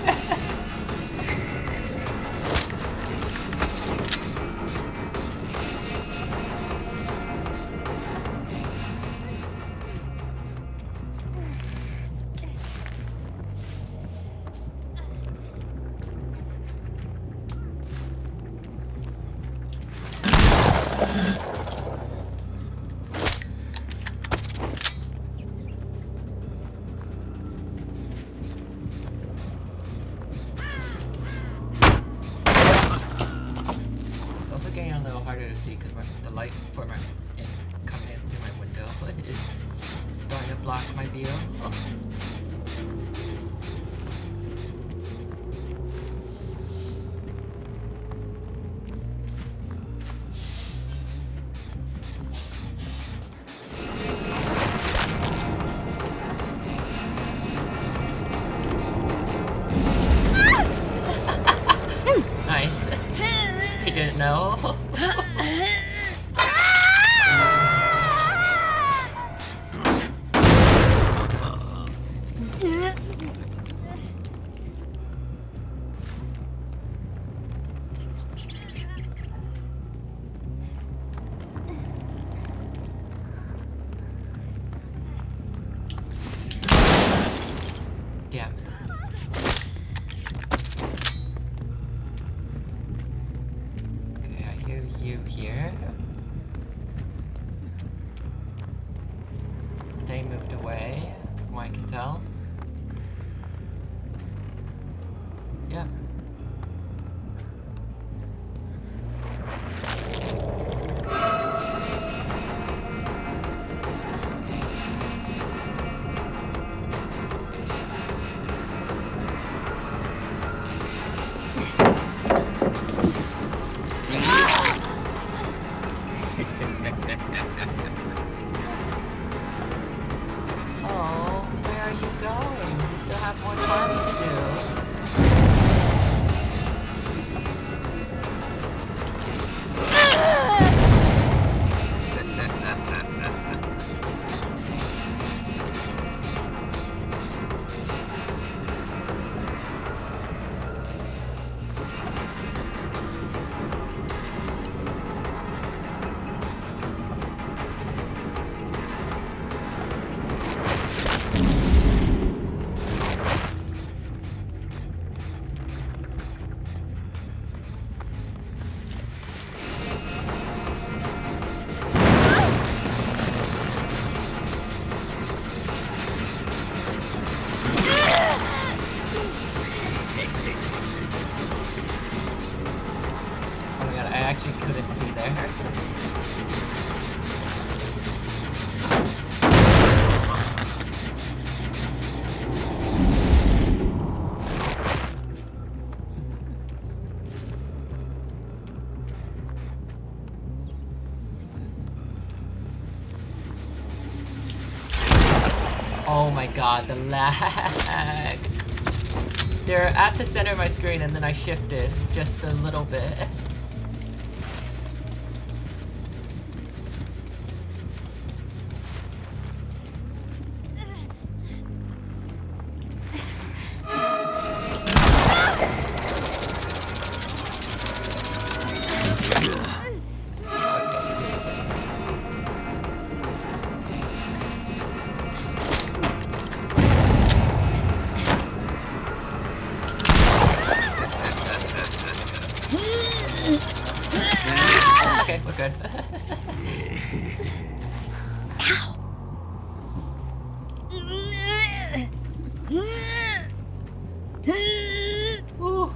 Speaker 1: see because the light coming in through my window is starting to block my view. Oh. Nice. They didn't know. Damn. Okay, I hear you here. They moved away, from what I can tell. Yeah. Oh, where are you going? We still have more fun to do. Oh my god, I actually couldn't see there. Oh my god, the lag. They're at the center of my screen and then I shifted just a little bit. Okay, we're good. Ooh.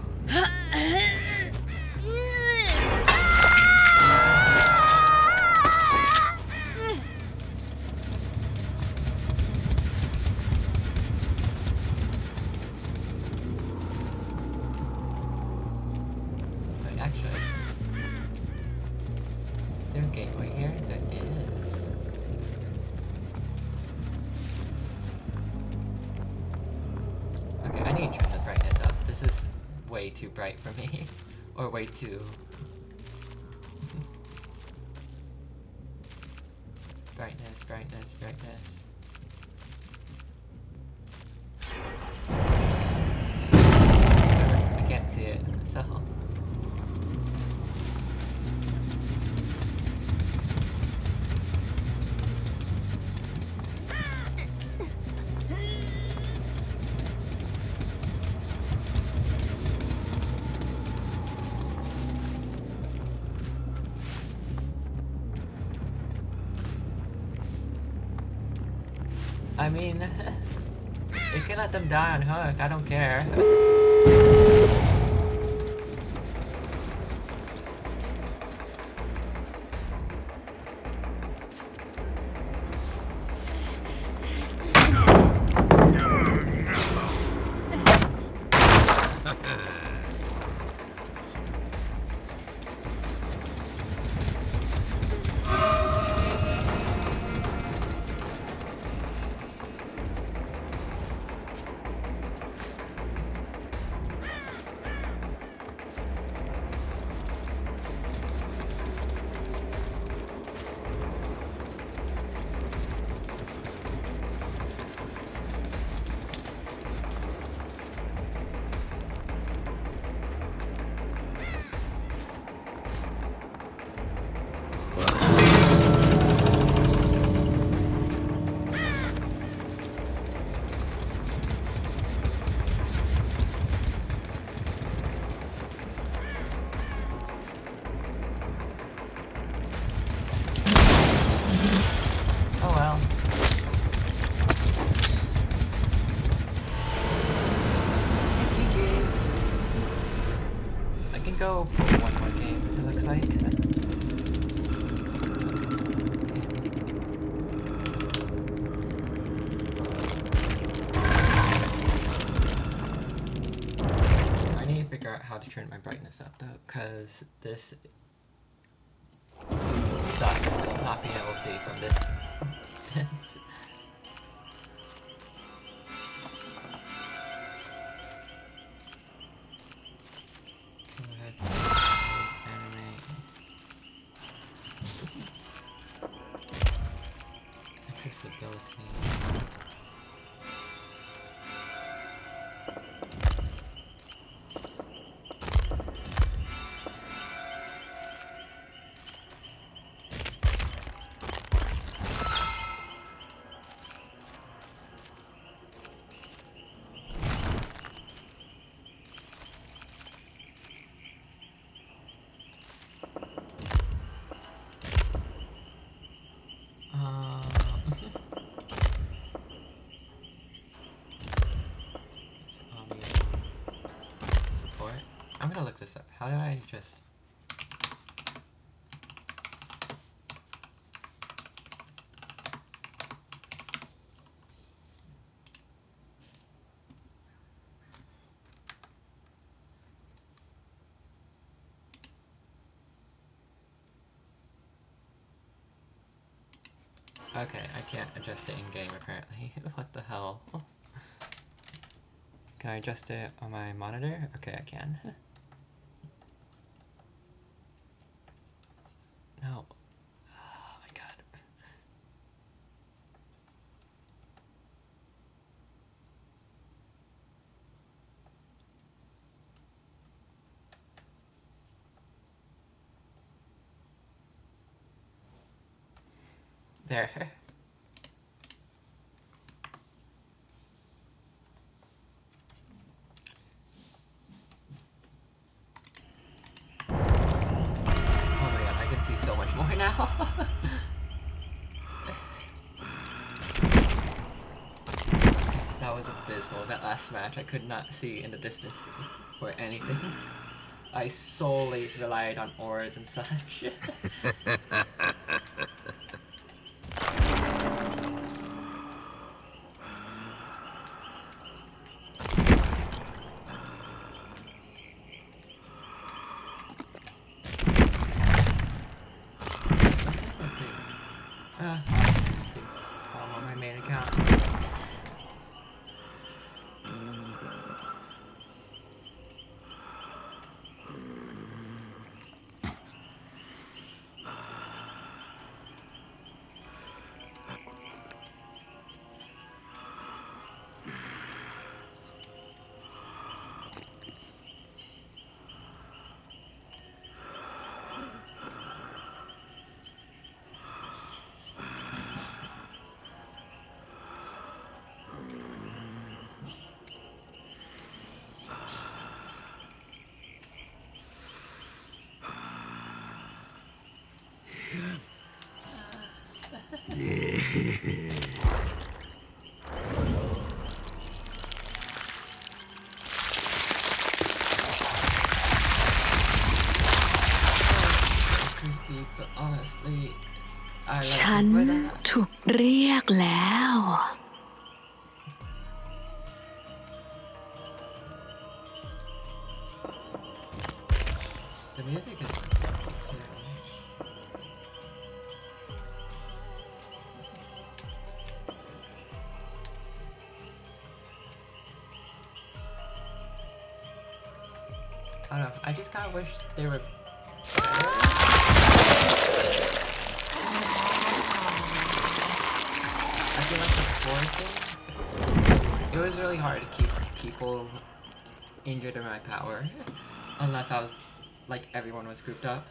Speaker 1: Wait, actually, is there a gateway here? There is. Okay, I need to turn the brightness up. This is way too bright for me. Or way too... brightness, brightness, brightness. I can't see it, so... I mean, you can let them die on hook, I don't care. go for one more game, it looks like. I need to figure out how to turn my brightness up though, because this sucks not being able to see from this distance. Accessibility. Support. I'm gonna look this up. How do I just... Okay, I can't adjust it in-game apparently. What the hell? Can I adjust it on my monitor? Okay, I can. No. Oh my god. There. Oh my god, I can see so much more now. That was abysmal. That last match, I could not see in the distance for anything. I solely relied on ores and such. I'm on my main account. Creepy, but honestly, I like
Speaker 2: ฉัน
Speaker 1: it for that.
Speaker 2: ถูกเรียกแล้ว
Speaker 1: The music is I don't know. I just kind of wish they were better. I feel like the score thing, it was really hard to keep people injured in my power, unless I was like everyone was grouped up.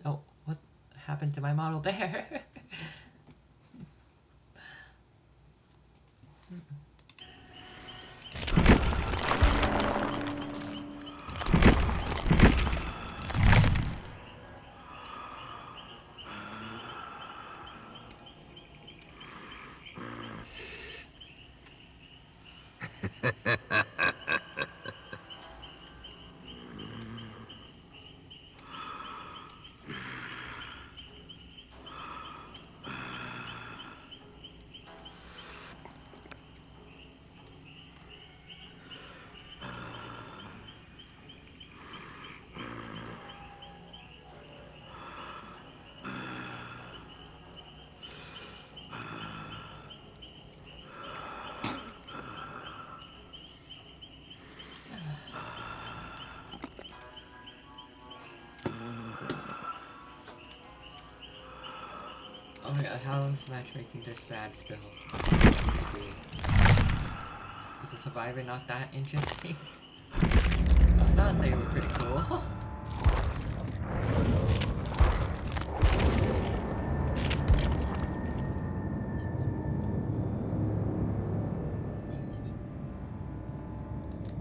Speaker 1: Oh, what happened to my model there? Oh my god, how is matchmaking this bad still? Is the survivor not that interesting? I thought they were pretty cool.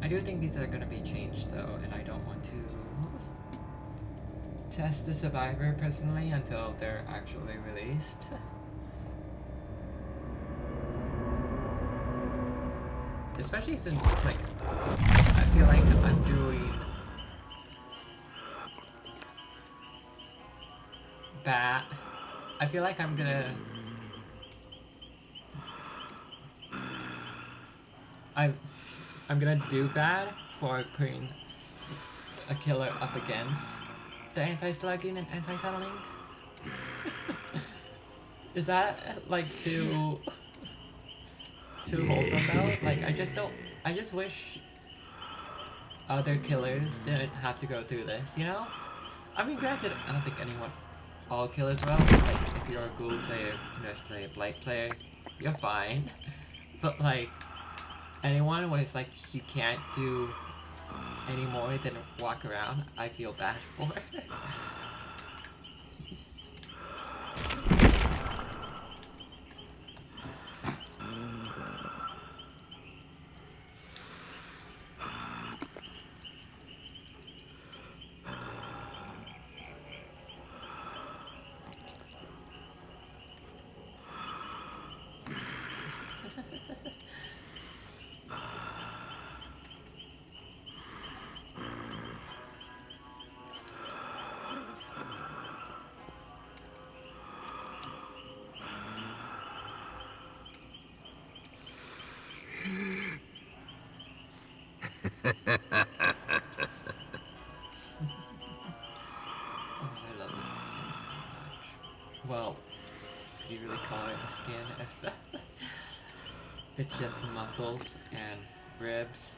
Speaker 1: I do think these are gonna be changed though, and I don't want to test the survivor personally until they're actually released. Especially since, like, I feel like I'm doing bad. I feel like I'm gonna... I'm gonna do bad for putting a killer up against the anti-slugging and anti-tunneling. Is that, like, too wholesome though? Like, I just wish other killers didn't have to go through this, you know? I mean, granted, I don't think all killers will. Like, if you're a ghoul player, nurse player, blight player, you're fine. But, like, anyone when it's like you can't do any more than walk around, I feel bad for. Oh, I love this skin so much. Well, could you really call it a skin if it's just muscles and ribs?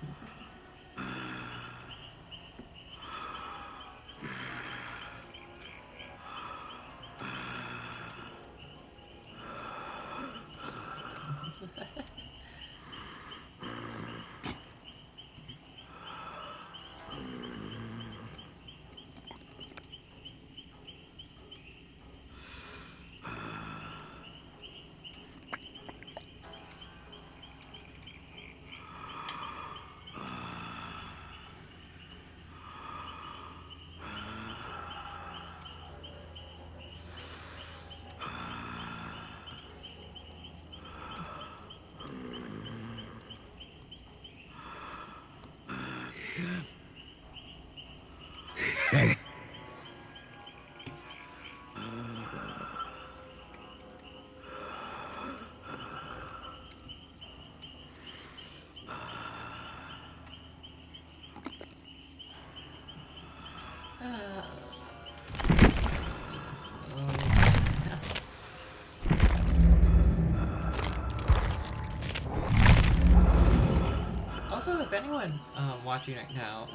Speaker 1: Also, if anyone watching right now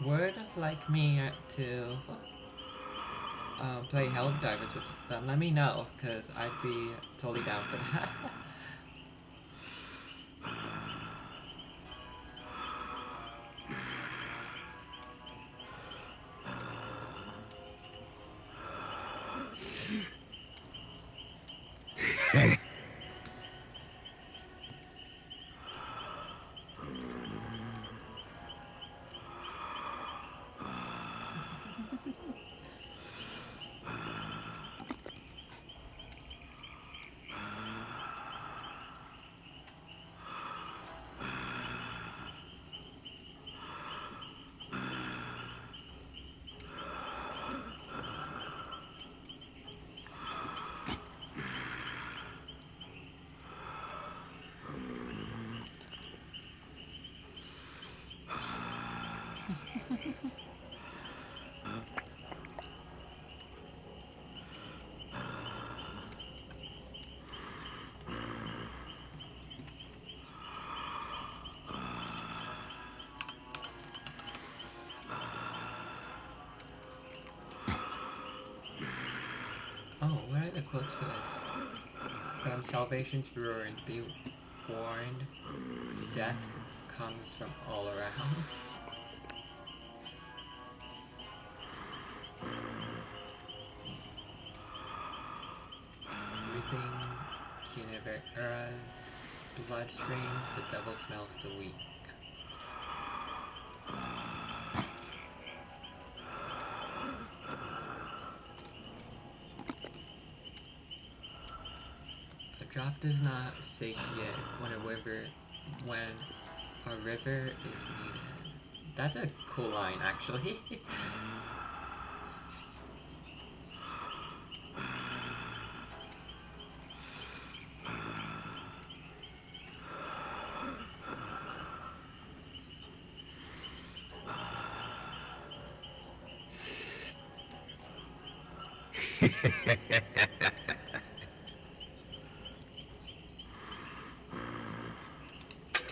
Speaker 1: would like me to play help divers with them, let me know, because I'd be totally down for that. Oh, what are the quotes for this? From Salvation's Ruined, be warned, death comes from all around. Weeping Genevera's bloodstreams, the devil smells the weak. A drop does not satiate when a river is needed. That's a cool line, actually.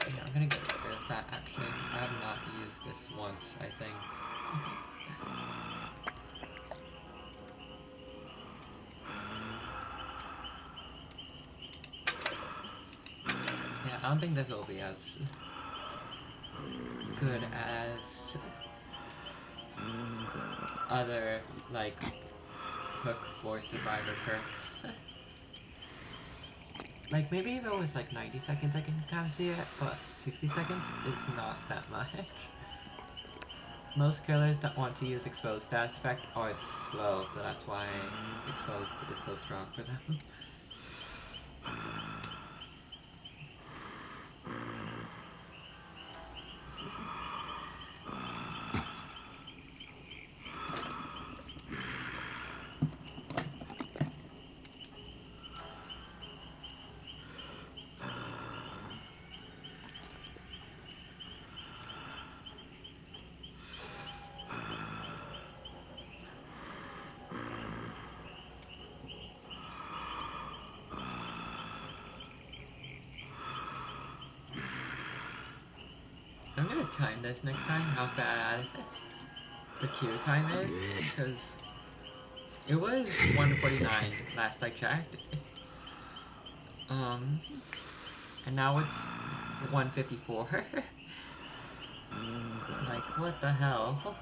Speaker 1: Yeah, I'm gonna get rid of that actually. I have not used this once, I think. Yeah, I don't think this will be as good as other, like, hook for survivor perks. Like, maybe if it was like 90 seconds I can kind of see it, but 60 seconds is not that much. Most killers that want to use exposed status effect are slow, so that's why exposed is so strong for them. I'm gonna time this next time, how bad the queue time is, because it was 149 last I checked. And now it's 154. Like, what the hell?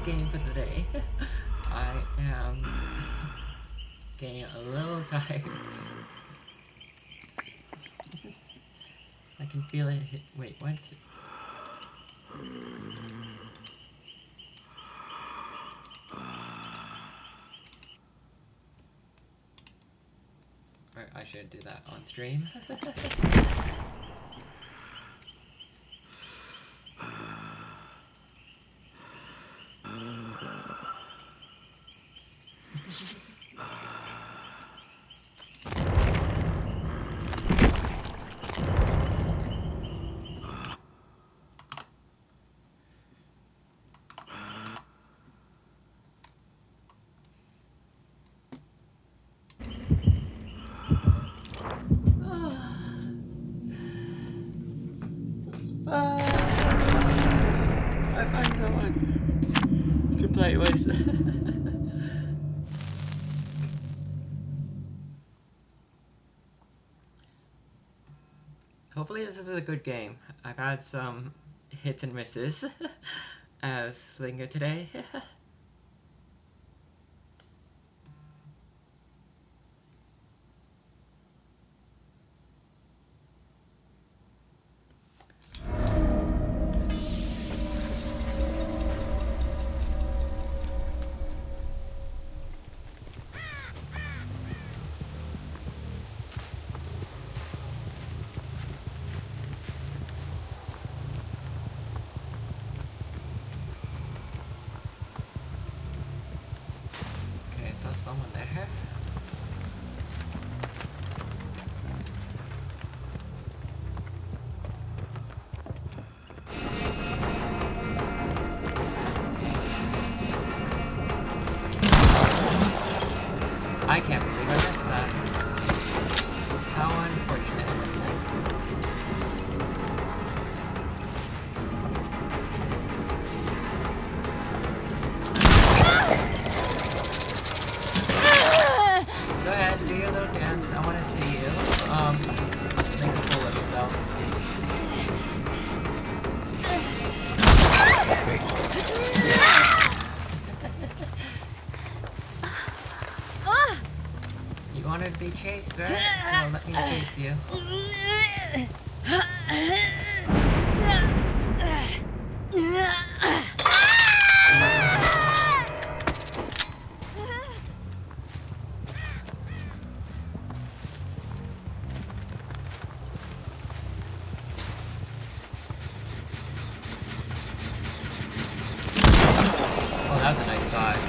Speaker 1: last game for the day. I am getting a little tired. I can feel it hit. Wait, what? Or I should do that on stream. I find someone to play with. Hopefully this is a good game. I've had some hits and misses as Slinger today. Someone there. I can't believe I missed that. How unfortunate. Go ahead, do your little dance. I want to see you. Make a fool of yourself. You wanted to be chased, right? So let me chase you. Oh, that was a nice dodge.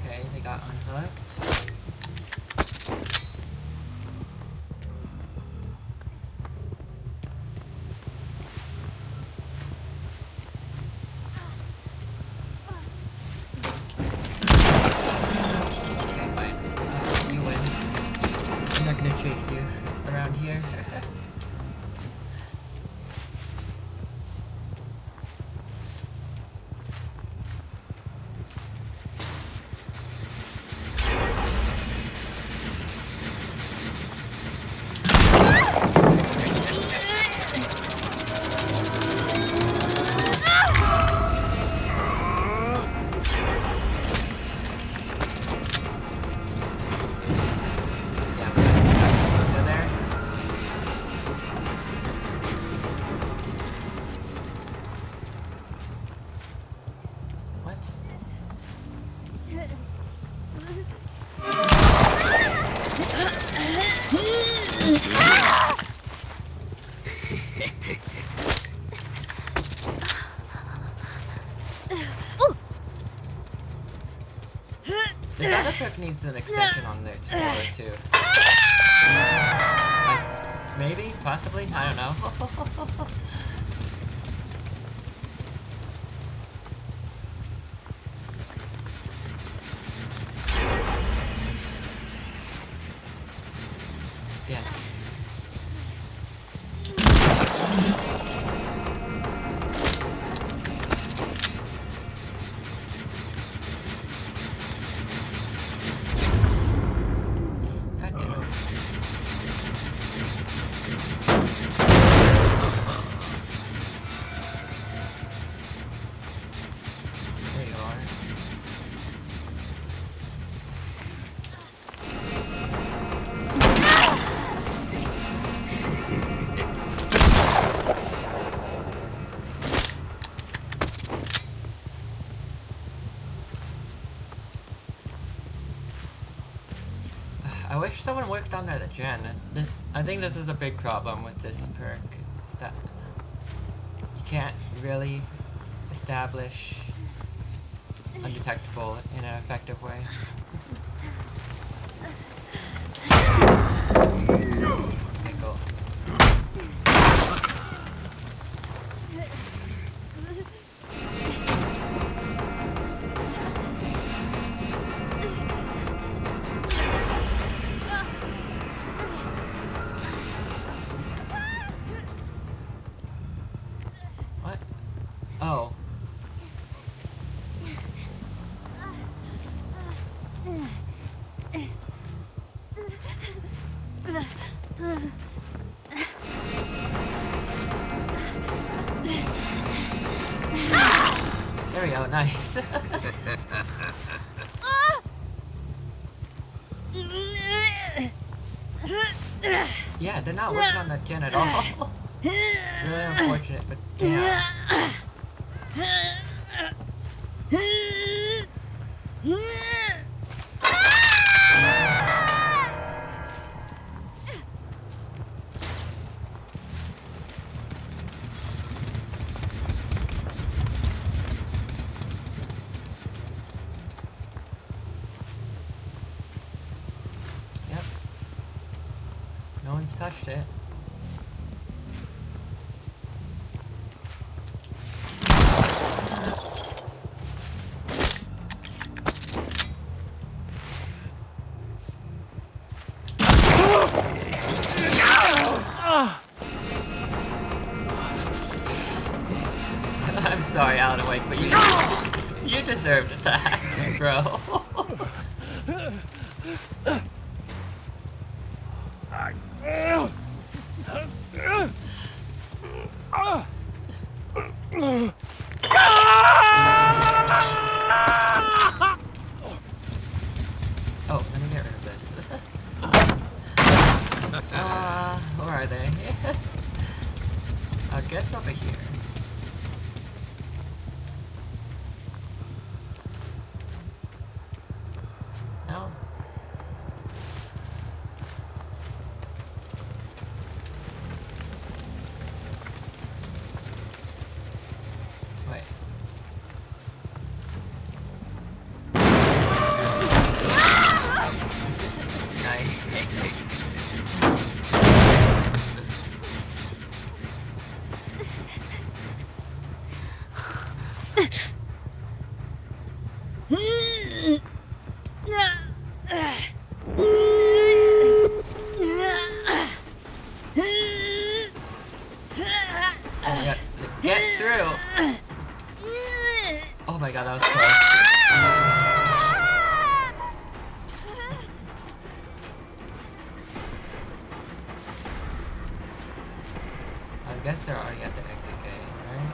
Speaker 1: Okay, they got unhooked. Okay, fine. You win. I'm not gonna chase you around here. This other hook needs an extension on there too. Maybe? Possibly? I don't know. Yes. God damn it. There you are. I wish someone worked on the gen. I think this is a big problem with this perk, is that you can't really establish undetectable in an effective way. Okay, cool. What? Oh. There we go, nice. Yeah, they're not working on that gen at all. Really unfortunate, but damn. Yep. No one's touched it. I'm sorry, Alan Awake, but you deserved that, bro. Oh, let me get rid of this. Where are they? I guess over here. No? Wait. Nice. Oh my god, get through! Oh my god, that was close. I guess they're already at the exit gate, right?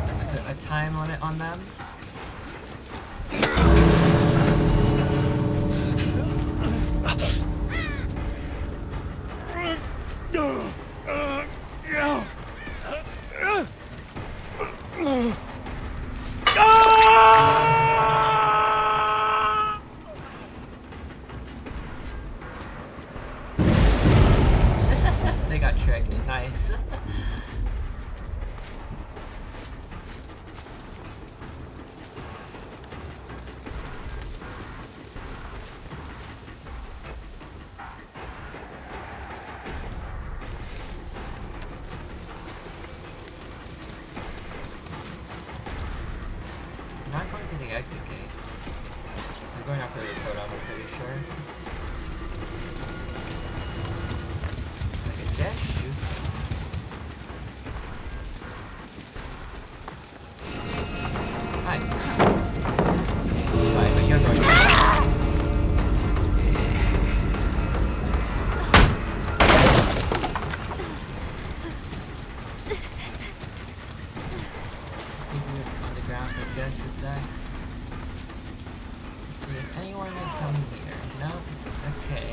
Speaker 1: Let's put a time limit on them. They got tricked. Nice. to the exit gates. I'm going after the totem, I'm pretty sure. Like a dash shoot. Hi. Sorry, but you're going to see you on the ground for just a sec. See if anyone is coming here. No? Okay.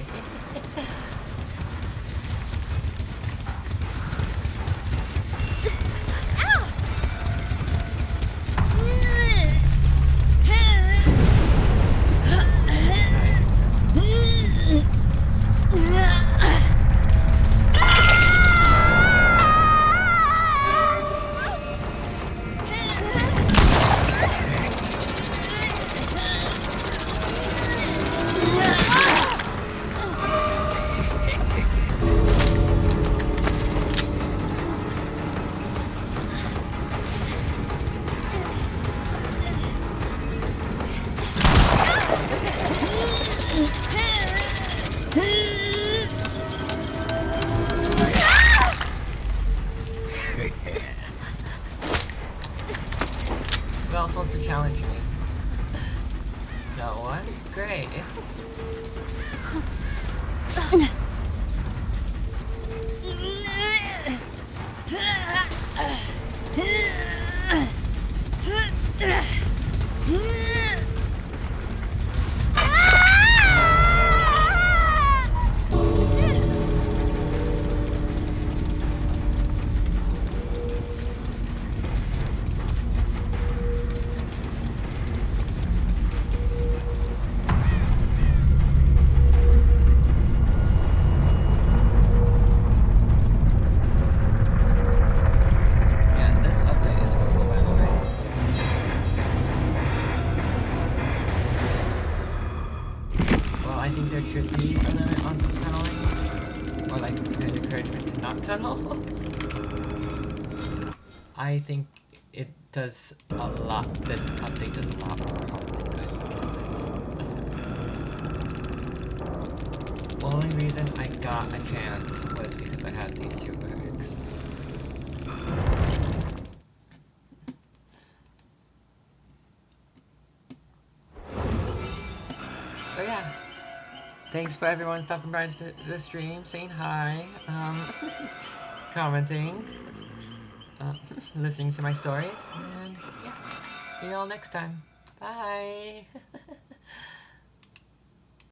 Speaker 1: Who else wants to challenge me? No one? Great. I think there should be a limit on tunneling, or like an encouragement to not tunnel. I think it does a lot, this update does a lot more harm than good. The only reason I got a chance was because I had these two barracks. But yeah. Thanks for everyone stopping by the stream, saying hi, commenting, listening to my stories, and yeah, see y'all next time. Bye!